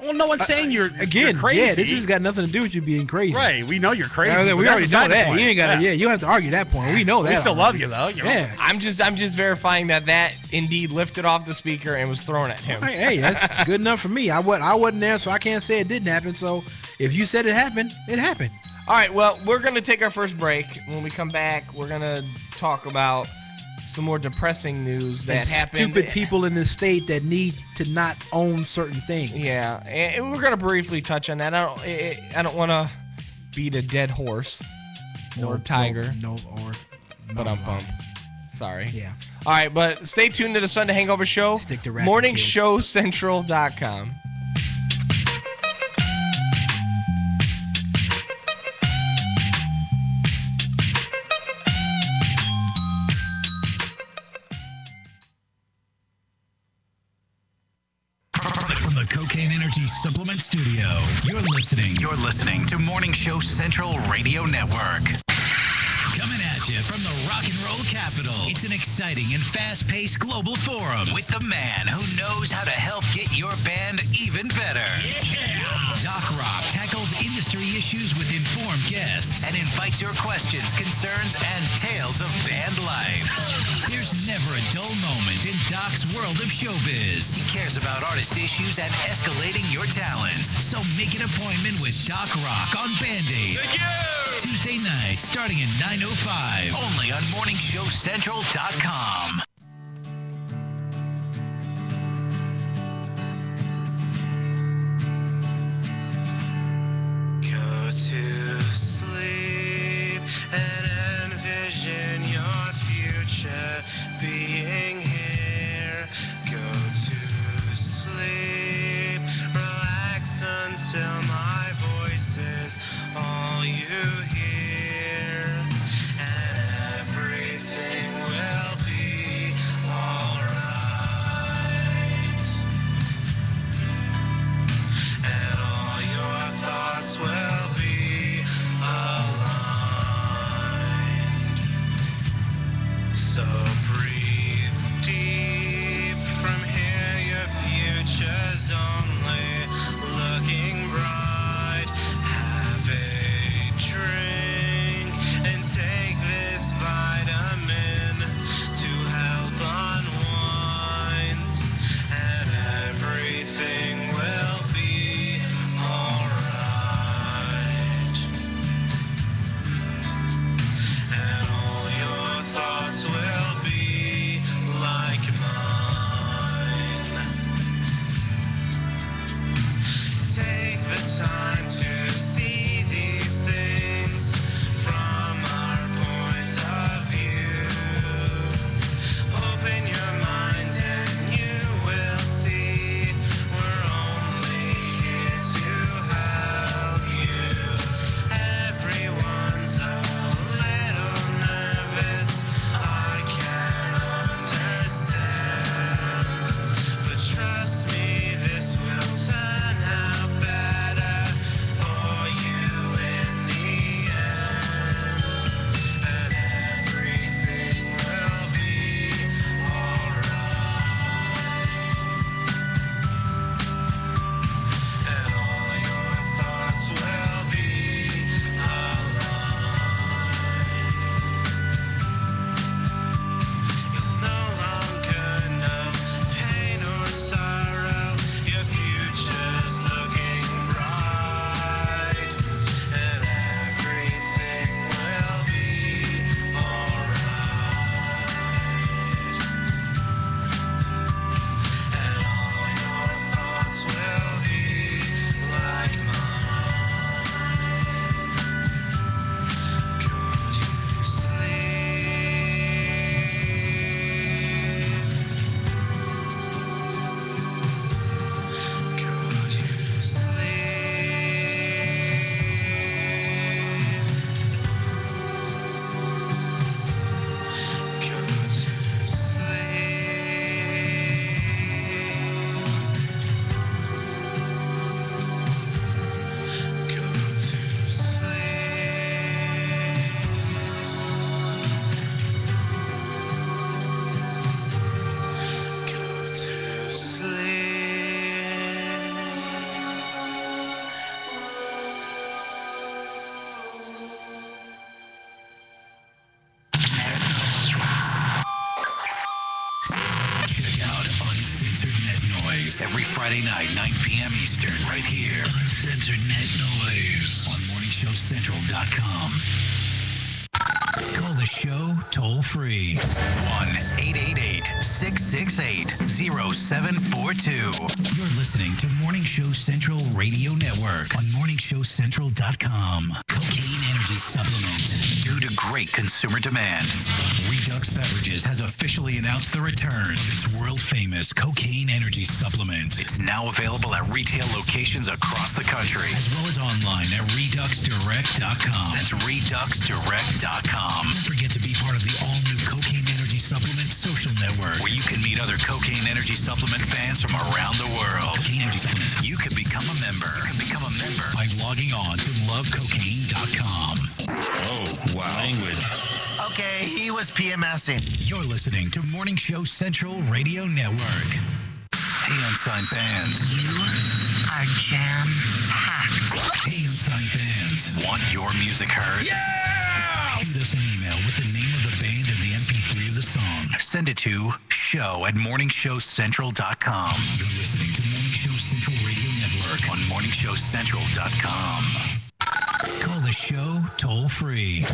Well, no one's saying you're again. crazy. Yeah, this has got nothing to do with you being crazy. Right. We know you're crazy. We but already that's know beside the that. point. You ain't got to. Yeah, you don't have to argue that point. We know that. We still love already. you though. You know? Yeah. I'm just verifying that indeed lifted off the speaker and was thrown at him. Hey, that's good enough for me. I wasn't there, so I can't say it didn't happen. So if you said it happened, it happened. All right, well, we're going to take our first break. When we come back, we're going to talk about some more depressing news that happened. Stupid people in this state that need to not own certain things. Yeah, and we're going to briefly touch on that. I don't want to beat a dead horse or tiger. But I'm bummed. Sorry. Yeah. All right, but stay tuned to the Sunday Hangover Show. Stick to rapping, MorningShowCentral.com. From the Cocaine Energy Supplement Studio, you're listening to Morning Show Central Radio Network. Coming at you from the rock and roll capital, it's an exciting and fast-paced global forum with the man who knows how to help get your band even better. Yeah! Doc Rock tackles industry issues with informed guests and invites your questions, concerns, and tales of band life. There's never a dull moment in Doc's world of showbiz. He cares about artist issues and escalating your talents. So make an appointment with Doc Rock on Band-Aid. Thank you! Tuesday night, starting at 9:05. Only on MorningShowCentral.com. Go to sleep and envision your future being here. Go to sleep, relax until my voice is all you hear, and everything will be Noise. Every Friday night, 9 p.m. Eastern, right here. Uncensored Net Noise. On MorningShowCentral.com. Call the show toll free. 1-888-668-0742. You're listening to Morning Show Central Radio Network on MorningShowCentral.com. Cocaine Energy Supplement. Due to great consumer demand, Redux Beverages has officially announced the return of its world-famous Cocaine Energy Supplement. It's now available at retail locations across the country, as well as online at ReduxDirect.com. That's ReduxDirect.com. Don't forget to be part of the all-new Cocaine Energy Supplement social network, where you can meet other Cocaine Energy Supplement fans from around the world. Cocaine Energy Supplement. You can become a member. By logging on to lovecocaine.com. Oh, wow. Language. Okay, he was PMSing. You're listening to Morning Show Central Radio Network. Hey, Unsigned Fans. You are jam-packed. Hey, Unsigned Fans. Want your music heard? Yeah! Shoot us an email with the name of the band and the MP3 of the song. Send it to show@morningshowcentral.com. You're listening to Morning Show Central Radio Network on morningshowcentral.com. Call the show toll free.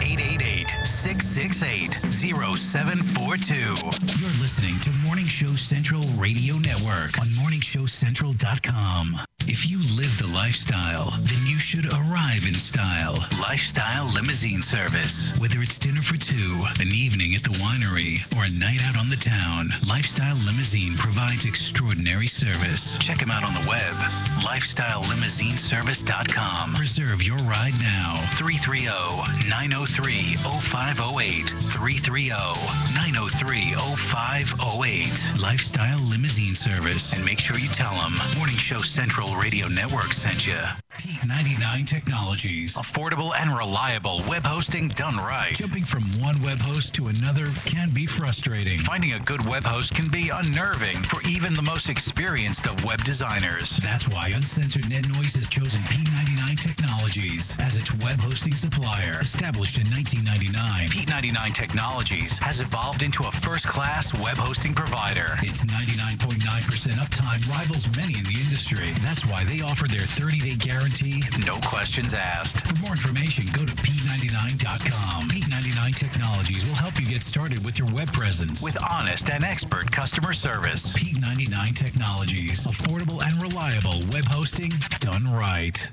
1-888-668-0742. You're listening to Morning Show Central Radio Network on morningshowcentral.com. If you live the lifestyle, then you should arrive in style. Lifestyle Limousine Service. Whether it's dinner for two, an evening at the winery, or a night out on the town, Lifestyle Limousine provides extraordinary service. Check them out on the web, lifestylelimousineservice.com. Reserve your ride now. 330-903-0508. 330-903-0508. Lifestyle Limousine Service. And make sure you tell them Morning Show Central Radio Network sent you. Peak 99 Technologies. Affordable and reliable web hosting done right. Jumping from one web host to another can be frustrating. Finding a good web host can be unnerving for even the most experienced of web designers. That's why Uncensored Net Noise has chosen P99 Technologies as its web hosting supplier. Established in 1999, P99 Technologies has evolved into a first-class web hosting provider. Its 99.9% uptime rivals many in the industry. That's why they offer their 30-day guarantee, no questions asked. For more information, go to P99.com. P99 Technologies will help you get started with your web presence with honest and expert customer service. P99 Technologies. Affordable and reliable web hosting done right.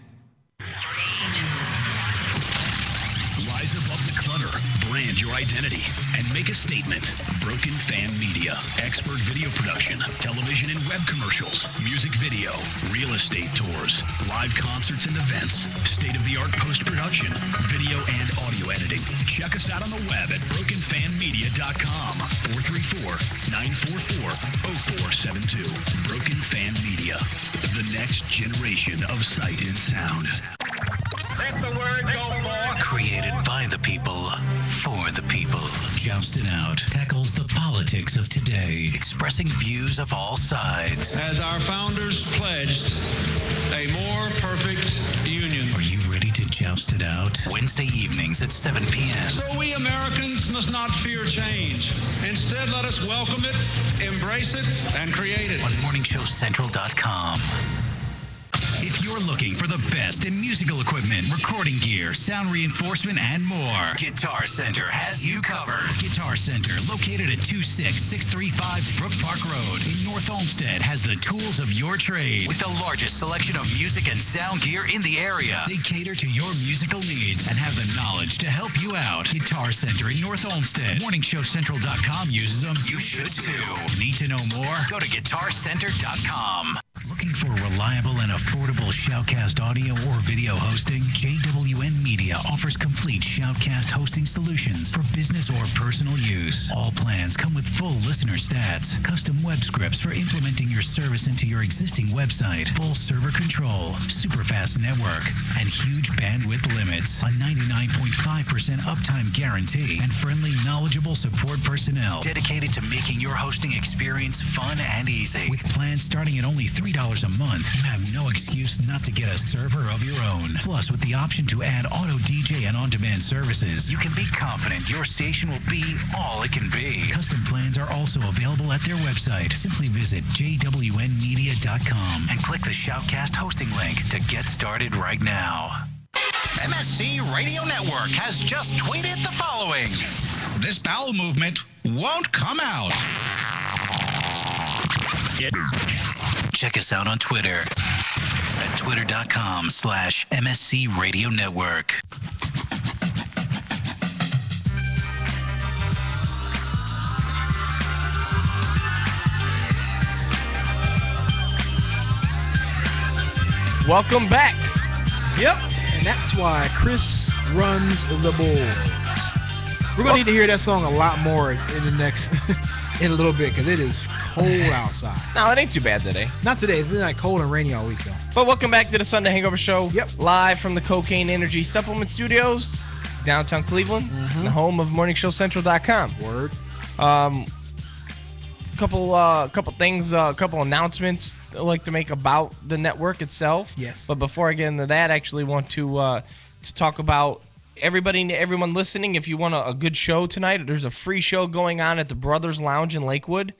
Rise above the clutter, brand your identity, and make a statement. Broken Fan Media. Expert video production, television and web commercials, music video, real estate tours, live concerts and events, state-of-the-art post-production, video and audio editing. Check us out on the web at brokenfanmedia.com. 434-944-0472. Broken Fan Media. The next generation of sight and sound. Let the word go forth. Created by the people, for the people. Jousted Out tackles the politics of today, expressing views of all sides. As our founders pledged, a more perfect union. Are you ready to joust it out? Wednesday evenings at 7 p.m. So we Americans must not fear change. Instead, let us welcome it, embrace it, and create it. On MorningshowCentral.com. If you're looking for the best in musical equipment, recording gear, sound reinforcement, and more, Guitar Center has you covered. Guitar Center, located at 26635 Brook Park Road in North Olmsted, has the tools of your trade with the largest selection of music and sound gear in the area. They cater to your musical needs and have the knowledge to help you out. Guitar Center in North Olmsted. MorningshowCentral.com uses them. You should too. Need to know more? Go to GuitarCenter.com. Looking for reliable and affordable Shoutcast audio or video hosting? JWN Media offers complete Shoutcast hosting solutions for business or personal use. All plans come with full listener stats, custom web scripts for implementing your service into your existing website, full server control, super fast network, and huge bandwidth limits, a 99.5% uptime guarantee, and friendly, knowledgeable support personnel dedicated to making your hosting experience fun and easy. With plans starting at only $3 $10 a month, you have no excuse not to get a server of your own. Plus, with the option to add auto DJ and on-demand services, you can be confident your station will be all it can be. Custom plans are also available at their website. Simply visit jwnmedia.com and click the Shoutcast hosting link to get started right now. MSC Radio Network has just tweeted the following. This bowel movement won't come out. Check us out on Twitter at twitter.com/MSC Radio Network. Welcome back. Yep. And that's why Chris runs the board. We're going to need to hear that song a lot more in the next, in a little bit, because it is cold outside. No, it ain't too bad today. Not today. It's been like cold and rainy all week, though. But welcome back to the Sunday Hangover Show. Yep. Live from the Cocaine Energy Supplement Studios, downtown Cleveland, the home of MorningShowCentral.com. Word. Couple things, a couple announcements I'd like to make about the network itself. Yes. But before I get into that, I actually want to talk about everyone listening. If you want a good show tonight, there's a free show going on at the Brothers Lounge in Lakewood.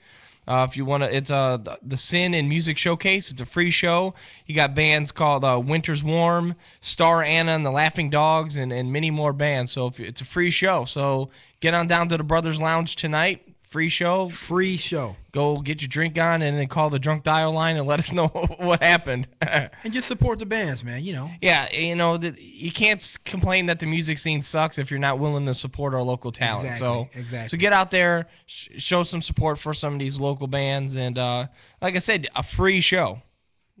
If you want to, it's the Sin and Music Showcase. It's a free show. You got bands called Winter's Warm, Star Anna and the Laughing Dogs, and many more bands. So it's a free show. So get on down to the Brothers Lounge tonight. Free show. Free show. Go get your drink on and then call the drunk dial line and let us know what happened. And just support the bands, man, Yeah, you can't complain that the music scene sucks if you're not willing to support our local talent. Exactly. So get out there, show some support for some of these local bands, and like I said, a free show.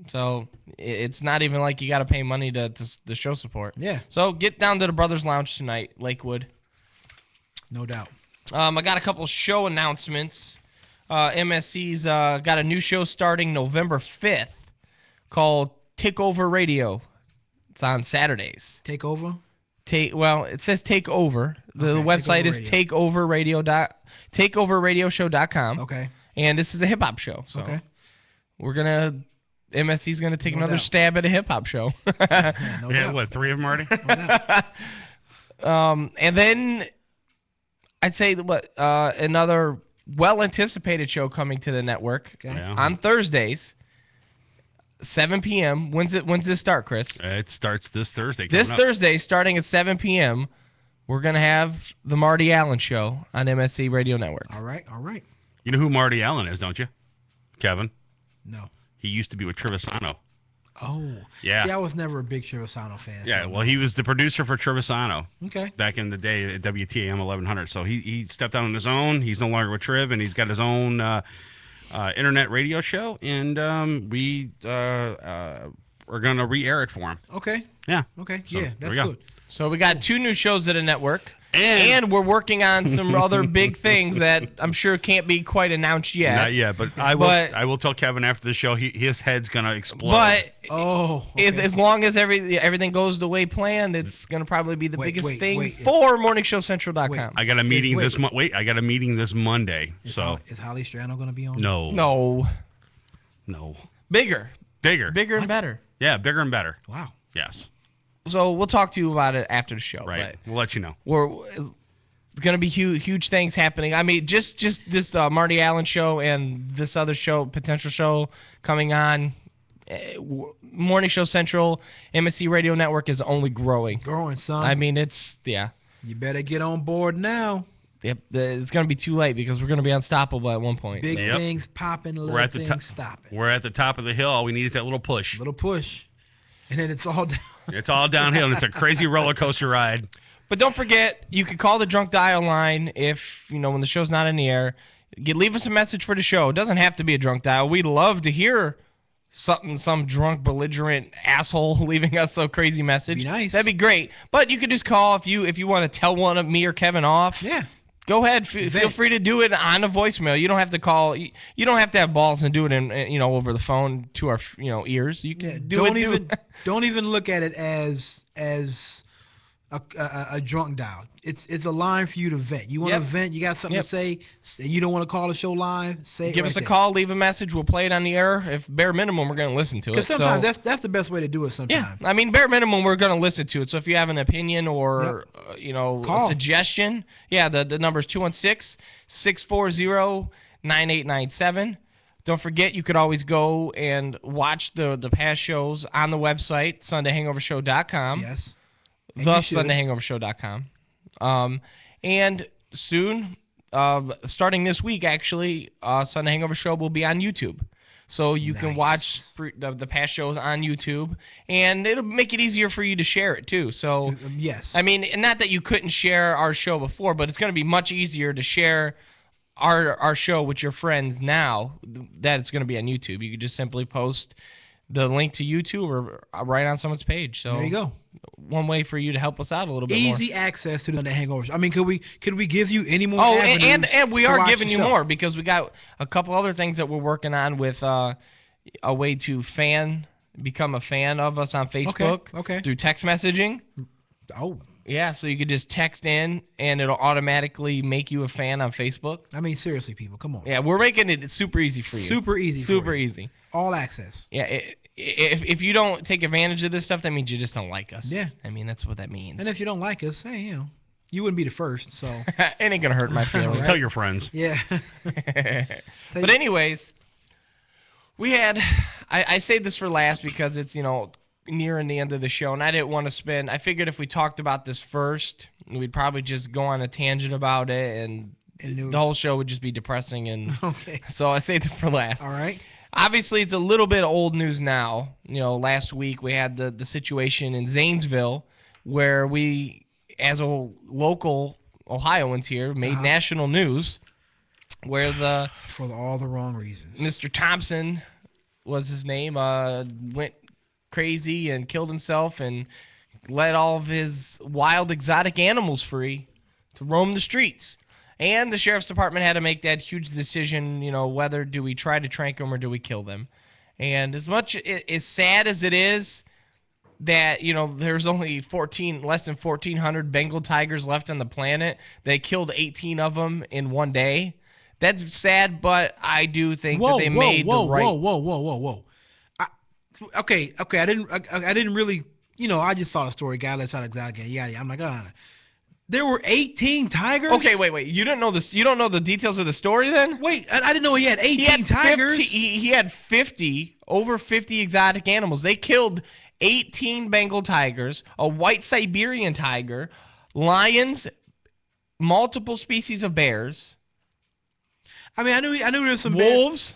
So it's not even like you got to pay money to show support. Yeah. So get down to the Brothers Lounge tonight, Lakewood. No doubt. I got a couple show announcements. MSC's got a new show starting November 5th called Takeover Radio. It's on Saturdays. Takeover? Well, it says Takeover. The website is takeoverradioshow.com. Okay. And this is a hip-hop show. So okay. MSC's going to take another stab at a hip-hop show. What, 3 of them already? And then I'd say another well-anticipated show coming to the network on Thursdays, 7 p.m. When's this start, Chris? It starts this Thursday. This Thursday, starting at 7 p.m., we're going to have the Marty Allen Show on MSC Radio Network. All right. You know who Marty Allen is, don't you, Kevin? No. He used to be with Trevisano. Oh. Yeah. See, I was never a big Trevisano fan. Yeah, well, he was the producer for Trevisano. Okay. Back in the day at WTAM 1100. So he stepped out on his own. He's no longer with Triv, and he's got his own internet radio show, and we are going to re-air it for him. Okay. Yeah. Okay. So, yeah, that's good. So we got 2 new shows at the network. And we're working on some other big things that I'm sure can't be quite announced yet. Not yet, but I will tell Kevin after the show his head's going to explode. But okay. as long as everything goes the way planned, it's going to probably be the biggest thing for MorningShowCentral.com. I got a meeting this I got a meeting this Monday. Is Holly Strano going to be on? No. Bigger and better. Yeah, bigger and better. Wow. Yes. So we'll talk to you about it after the show. Right. We'll let you know. We're going to be huge things happening. I mean, just this Marty Allen show and this other show, potential show coming on. Morning Show Central, MSC Radio Network is only growing. Growing, son. I mean, You better get on board now. Yep, it's going to be too late because we're going to be unstoppable at one point. Big things popping, little things stopping. We're at the top of the hill. All we need is that little push. And then it's all down. It's all downhill, and it's a crazy roller coaster ride. But don't forget, you can call the drunk dial line if, when the show's not in the air. Leave us a message for the show. It doesn't have to be a drunk dial. We'd love to hear some drunk, belligerent asshole leaving us a crazy message. Be nice. That'd be great. But you could just call if you want to tell one of me or Kevin off. Yeah. Go ahead. Feel free to do it on a voicemail. You don't have to call. You don't have to have balls and do it in over the phone to our ears. You can Don't even look at it as a drunk dial. It's a line for you to vent. You want to vent, you got something to say, and you don't want to call the show live, say it Give right us a there. call, leave a message, we'll play it on the air. If bare minimum, we're going to listen to it. Because sometimes that's the best way to do it sometimes. Yeah, I mean, bare minimum, we're going to listen to it. So if you have an opinion or, a suggestion, the number is 216-640-9897. Don't forget, you could always go and watch the past shows on the website, SundayHangoverShow.com. Yes. TheSundayHangoverShow.com. And soon, starting this week, actually, Sunday Hangover Show will be on YouTube. So you can watch the past shows on YouTube, and it'll make it easier for you to share it, too. So, yes. I mean, not that you couldn't share our show before, but it's going to be much easier to share our show with your friends now that it's going to be on YouTube. You could just simply post the link to YouTube or right on someone's page. So there you go. One way for you to help us out a little bit Easy more. access to the Sunday Hangover Show. I mean, could we give you any more? And we to are watch giving the you show? more because we got a couple other things that we're working on with a way to become a fan of us on Facebook. Okay. Through text messaging. Oh. Yeah, so you could just text in, and it'll automatically make you a fan on Facebook. I mean, seriously, people, come on. Yeah, we're making it super easy for you. Super easy. Super easy. All access. Yeah, if you don't take advantage of this stuff, that means you just don't like us. Yeah. I mean, that's what that means. And if you don't like us, hey, you wouldn't be the first, so. It ain't going to hurt my feelings. Just tell your friends. Yeah. But anyways, we had, I saved this for last because it's, nearing the end of the show, and I didn't want to I figured if we talked about this first, we'd probably just go on a tangent about it, and the whole show would just be depressing, and so I saved it for last. All right. Obviously, it's a little bit old news now. Last week we had the situation in Zanesville where we, as a local Ohioans here, made national news where for all the wrong reasons. Mr. Thompson was his name, went crazy and killed himself and let all of his wild exotic animals free to roam the streets. And the sheriff's department had to make that huge decision, whether do we try to trank them or do we kill them. And as much as sad as it is that, there's only less than 1,400 Bengal tigers left on the planet, they killed 18 of them in one day. That's sad, but I do think that they made the right. Whoa. Okay. I didn't really, I just saw the story. Guy lets out exotic animal. Yeah. I'm like, there were 18 tigers. Okay, wait. You didn't know this. You don't know the details of the story, then? Wait, I didn't know he had 18 tigers. He had over 50 exotic animals. They killed 18 Bengal tigers, a white Siberian tiger, lions, multiple species of bears. I mean, I knew there was some wolves.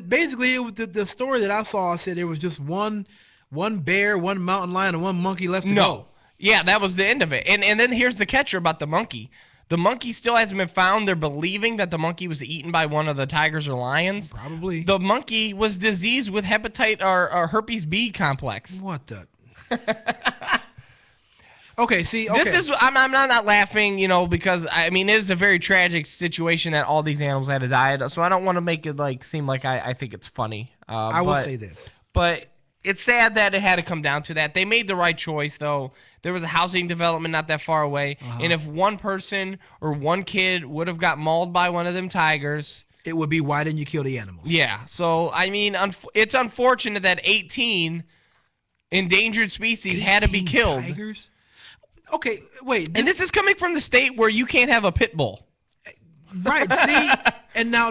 Basically, the story that I saw said there was just one bear, one mountain lion, and one monkey left to go. Yeah, that was the end of it. And then here's the catcher about the monkey. The monkey still hasn't been found. They're believing that the monkey was eaten by one of the tigers or lions. Probably. The monkey was diseased with hepatitis or herpes B complex. What the? Okay, see, this is I'm not laughing, because I mean it is a very tragic situation that all these animals had to die. So I don't want to make it seem like I think it's funny. I will say this, but it's sad that it had to come down to that. They made the right choice, though. There was a housing development not that far away, and if one person or one kid would have got mauled by one of them tigers, it would be why didn't you kill the animals? Yeah. So I mean, it's unfortunate that 18 endangered species had to be killed. Tigers? Okay, wait. And this is coming from the state where you can't have a pit bull. Right, see? And now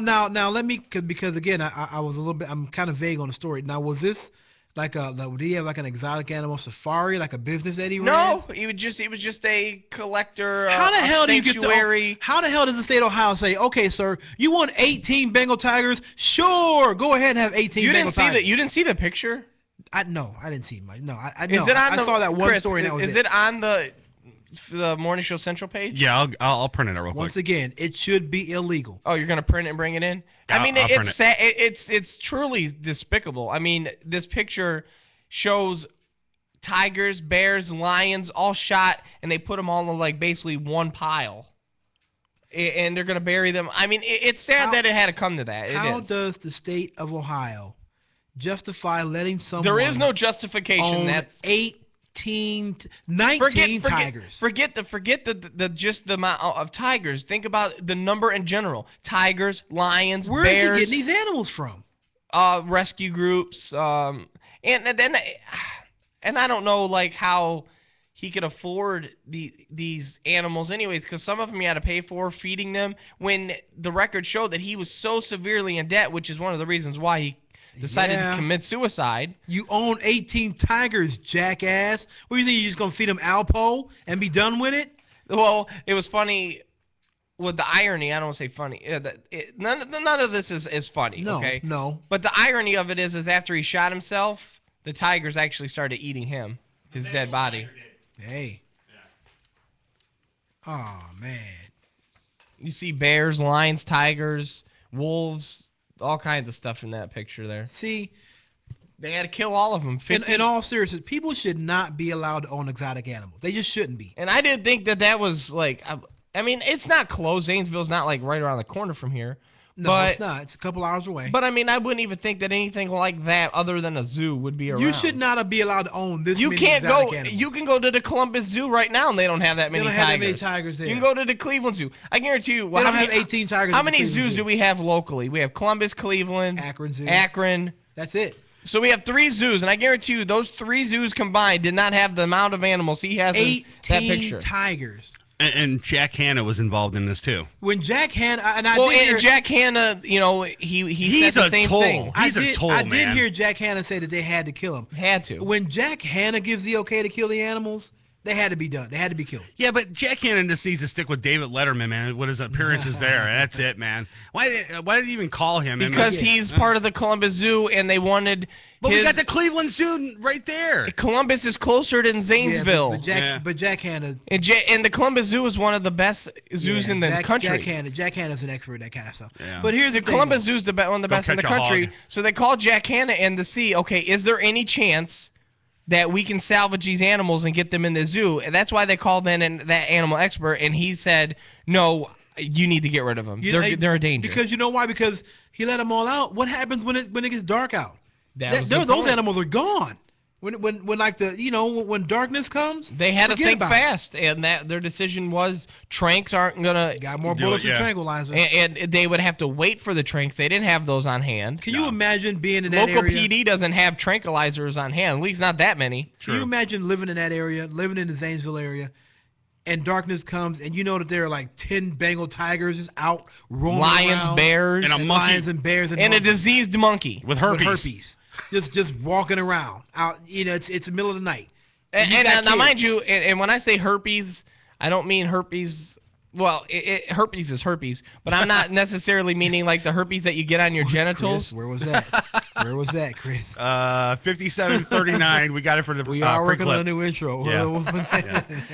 let me, because again, I was a little bit, I'm kind of vague on the story. Now, was this did he have an exotic animal safari, like a business that he ran? No, it was just a collector, how the hell do you sanctuary. How the hell does the state of Ohio say, okay, sir, you want 18 Bengal tigers? Sure, go ahead and have 18 Bengal tigers. You didn't see the picture? No, I didn't see much. No, I saw that one Chris, story and that was Is it on the Morning Show Central page? Yeah, I'll print it out real quick. Once again, it should be illegal. Oh, you're gonna print it and bring it in? I mean, it's truly despicable. I mean, this picture shows tigers, bears, lions all shot, and they put them all in basically one pile, and they're gonna bury them. I mean, it's sad that it had to come to that. How does the state of Ohio justify letting someone? There is no justification. Own That's 18 19 tigers. Forget the just the amount of tigers. Think about the number in general. Tigers, lions, Where bears. is he getting these animals from? Rescue groups. And I don't know like how he could afford these animals anyways, because some of them he had to pay for feeding them when the record showed that he was so severely in debt, which is one of the reasons why he decided to commit suicide. You own 18 tigers, jackass. What do you think? You're just going to feed them Alpo and be done with it? Well, it was funny with the irony. I don't want to say funny. None of this is funny, okay? No. But the irony of it is after he shot himself, the tigers actually started eating him, his dead body. Hey. Oh, man. You see bears, lions, tigers, wolves, all kinds of stuff in that picture there. See, they had to kill all of them. In all seriousness, people should not be allowed to own exotic animals. They just shouldn't be. And I didn't think that was like, I mean, it's not close. Zanesville's not like right around the corner from here. No, it's not. It's a couple hours away. But I mean, I wouldn't even think that anything like that, other than a zoo, would be around. You should not be allowed to own this. You many can't exotic go. animals. You can go to the Columbus Zoo right now, and they don't have that many They don't tigers. have that many tigers there. You can go to the Cleveland Zoo. I guarantee you. They don't have 18 tigers. How at the many Cleveland zoos Zoo. do we have locally? We have Columbus, Cleveland, Akron Zoo. Akron. That's it. So we have 3 zoos, and I guarantee you, those 3 zoos combined did not have the amount of animals he has in that 18 picture. tigers. And Jack Hanna was involved in this too. When Jack Hanna Jack Hanna, you know, he said the same thing. He's a toll, I man. did hear Jack Hanna say that they had to kill him. Had to. When Jack Hanna gives the okay to kill the animals, they had to be done. They had to be killed. Yeah, but Jack Hanna just needs to stick with David Letterman, man. What his appearance is there. That's it, man. Why did they even call him? Because he's part of the Columbus Zoo, and they wanted. But we got the Cleveland Zoo right there. Columbus is closer than Zanesville. But Jack Hanna. And the Columbus Zoo is one of the best zoos in the country. Jack Hanna's an expert at that kind of stuff. Yeah. But here's the thing, Columbus Zoo is one of the best in the catch a country. hog. So they called Jack Hanna in to see, okay, is there any chance that we can salvage these animals and get them in the zoo? And that's why they called in that animal expert, and he said, no, you need to get rid of them. They're a danger. Because you know why? Because he let them all out. What happens when it gets dark out? Those animals are gone. When darkness comes, they had to think fast, and that their decision was tranks aren't gonna got more bullets and tranquilizers, and they would have to wait for the tranks. They didn't have those on hand. Can you imagine being in that local area? PD doesn't have tranquilizers on hand, at least not that many. Can you imagine living in that area, living in the Zanesville area, and darkness comes, and you know that there are like 10 Bengal tigers just out roaming lions, around, bears, and a monkey, lions and bears, and a diseased monkey with herpes. Just walking around out. It's the middle of the night. And now, mind you, and when I say herpes, I don't mean herpes. Well, herpes is herpes, but I'm not necessarily meaning like the herpes that you get on your genitals. Chris, where was that? Where was that, Chris? 5739. We got it for the. We are working on a new intro. Yeah.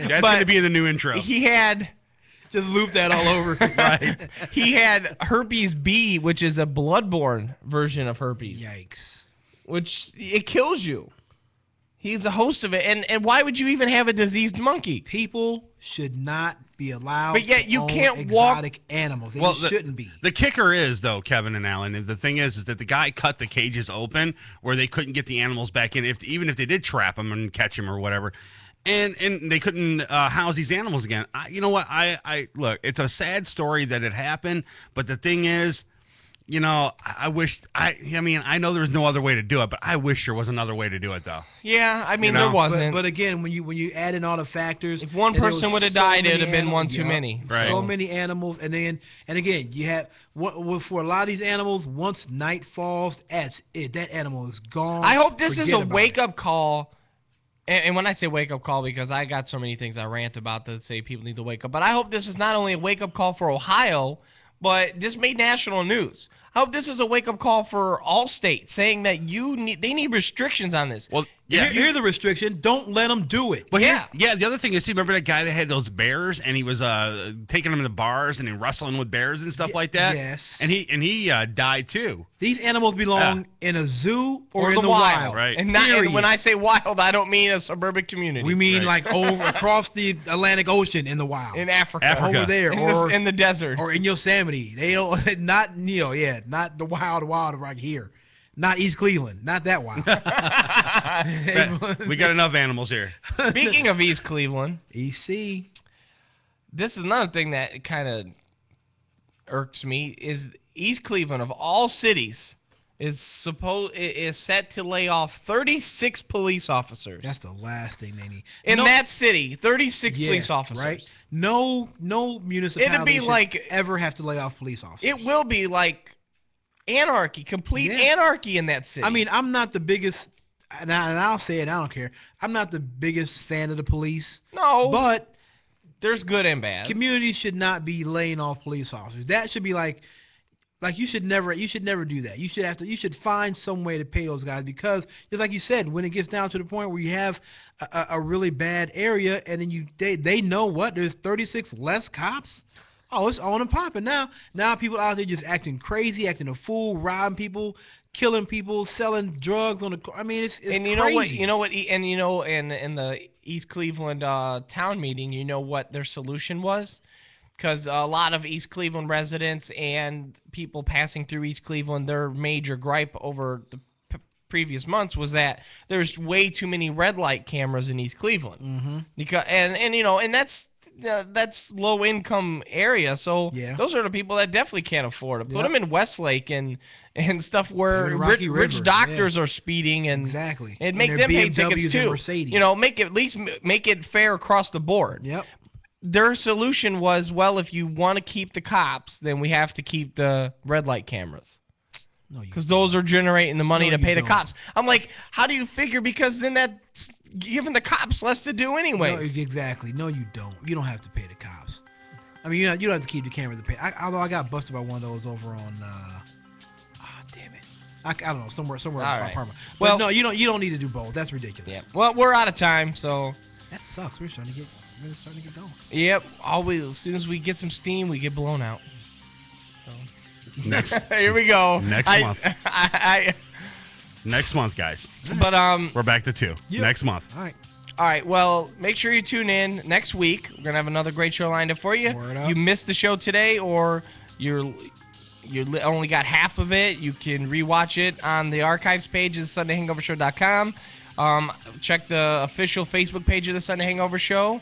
That's going to be in the new intro. He had. Just loop that all over. Right. He had herpes B, which is a bloodborne version of herpes. Yikes. Which it kills you. He's a host of it, and why would you even have a diseased monkey? People should not be allowed. But yet to you own can't exotic animals. They shouldn't be. The kicker is though, Kevin and Alan. And the thing is that the guy cut the cages open where they couldn't get the animals back in, even if they did trap them and catch them or whatever. And they couldn't house these animals again. You know what? I look. It's a sad story that it happened, but the thing is. You know, I wish I mean, I know there's no other way to do it, but I wish there was another way to do it, though. Yeah, I mean, there wasn't. But again, when you add in all the factors, if one person would have died, it'd have been one too many. Right. So many animals, and again, you have for a lot of these animals. Once night falls, that's it. That animal is gone. I hope this is a wake up call. And when I say wake up call, because I got so many things I rant about that say people need to wake up, but I hope this is not only a wake up call for Ohio. But this made national news. I hope this is a wake-up call for all states, saying that they need restrictions on this. Well, yeah. Here's a restriction: don't let them do it. Well, yeah. The other thing is, see, remember that guy that had those bears, and he was taking them to bars and then wrestling with bears and stuff like that. Yes. And he died too. These animals belong in a zoo or in the wild. Right. And when I say wild, I don't mean a suburban community. We mean like over across the Atlantic Ocean in the wild. In Africa. Over there. Or in the desert. Or in Yosemite. They don't not the wild right here. Not East Cleveland. Not that wild. We got enough animals here. Speaking of East Cleveland, EC. This is another thing that kind of irks me is East Cleveland of all cities is set to lay off 36 police officers. That's the last thing they need. In that city, 36 police officers. Right? No municipality should ever have to lay off police officers. It will be like anarchy, complete anarchy in that city. I mean, I'm not the biggest, and I'll say it, I don't care. I'm not the biggest fan of the police. No. But there's good and bad. Communities should not be laying off police officers. That should be like you should never do that. You should find some way to pay those guys, because just like you said, when it gets down to the point where you have a really bad area and then they know what, there's 36 less cops. Oh, it's on and popping now. Now people out there just acting crazy, acting a fool, robbing people, killing people, selling drugs on the. I mean, it's and you crazy. know what, and in the East Cleveland town meeting, you know what their solution was, because a lot of East Cleveland residents and people passing through East Cleveland, their major gripe over the previous months was that there's way too many red light cameras in East Cleveland. Mm-hmm. Because and that's low income area, so those are the people that definitely can't afford it. Put them in Westlake and stuff where rich doctors are speeding and and make them pay tickets too. Make it fair across the board. Yep. Their solution was, well, if you want to keep the cops, then we have to keep the red light cameras. Because those are generating the money to pay the cops. I'm like, how do you figure? Because then that's giving the cops less to do anyway. No, exactly. No, you don't. You don't have to pay the cops. I mean, you don't have to keep the cameras to pay. Although I got busted by one of those over on. Damn it. I don't know, somewhere in my apartment. But well, no, you don't need to do both. That's ridiculous. Yeah. Well, we're out of time, so. That sucks. We're starting to get going. Yep. As soon as we get some steam, we get blown out. Next. Here we go. Next month. Next month, guys. But we're back to 2 next month. All right. Well, make sure you tune in next week. We're gonna have another great show lined up for you. You missed the show today, or you only got half of it. You can rewatch it on the archives page of SundayHangoverShow.com. Check the official Facebook page of the Sunday Hangover Show.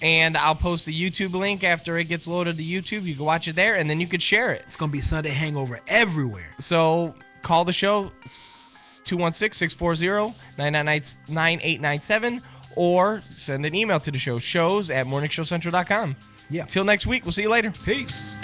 And I'll post the YouTube link after it gets loaded to YouTube. You can watch it there, and then you could share it. It's going to be Sunday Hangover everywhere. So call the show, 216-640-9897, or send an email to the show, shows@morningshowcentral.com. Yeah. Till next week. We'll see you later. Peace.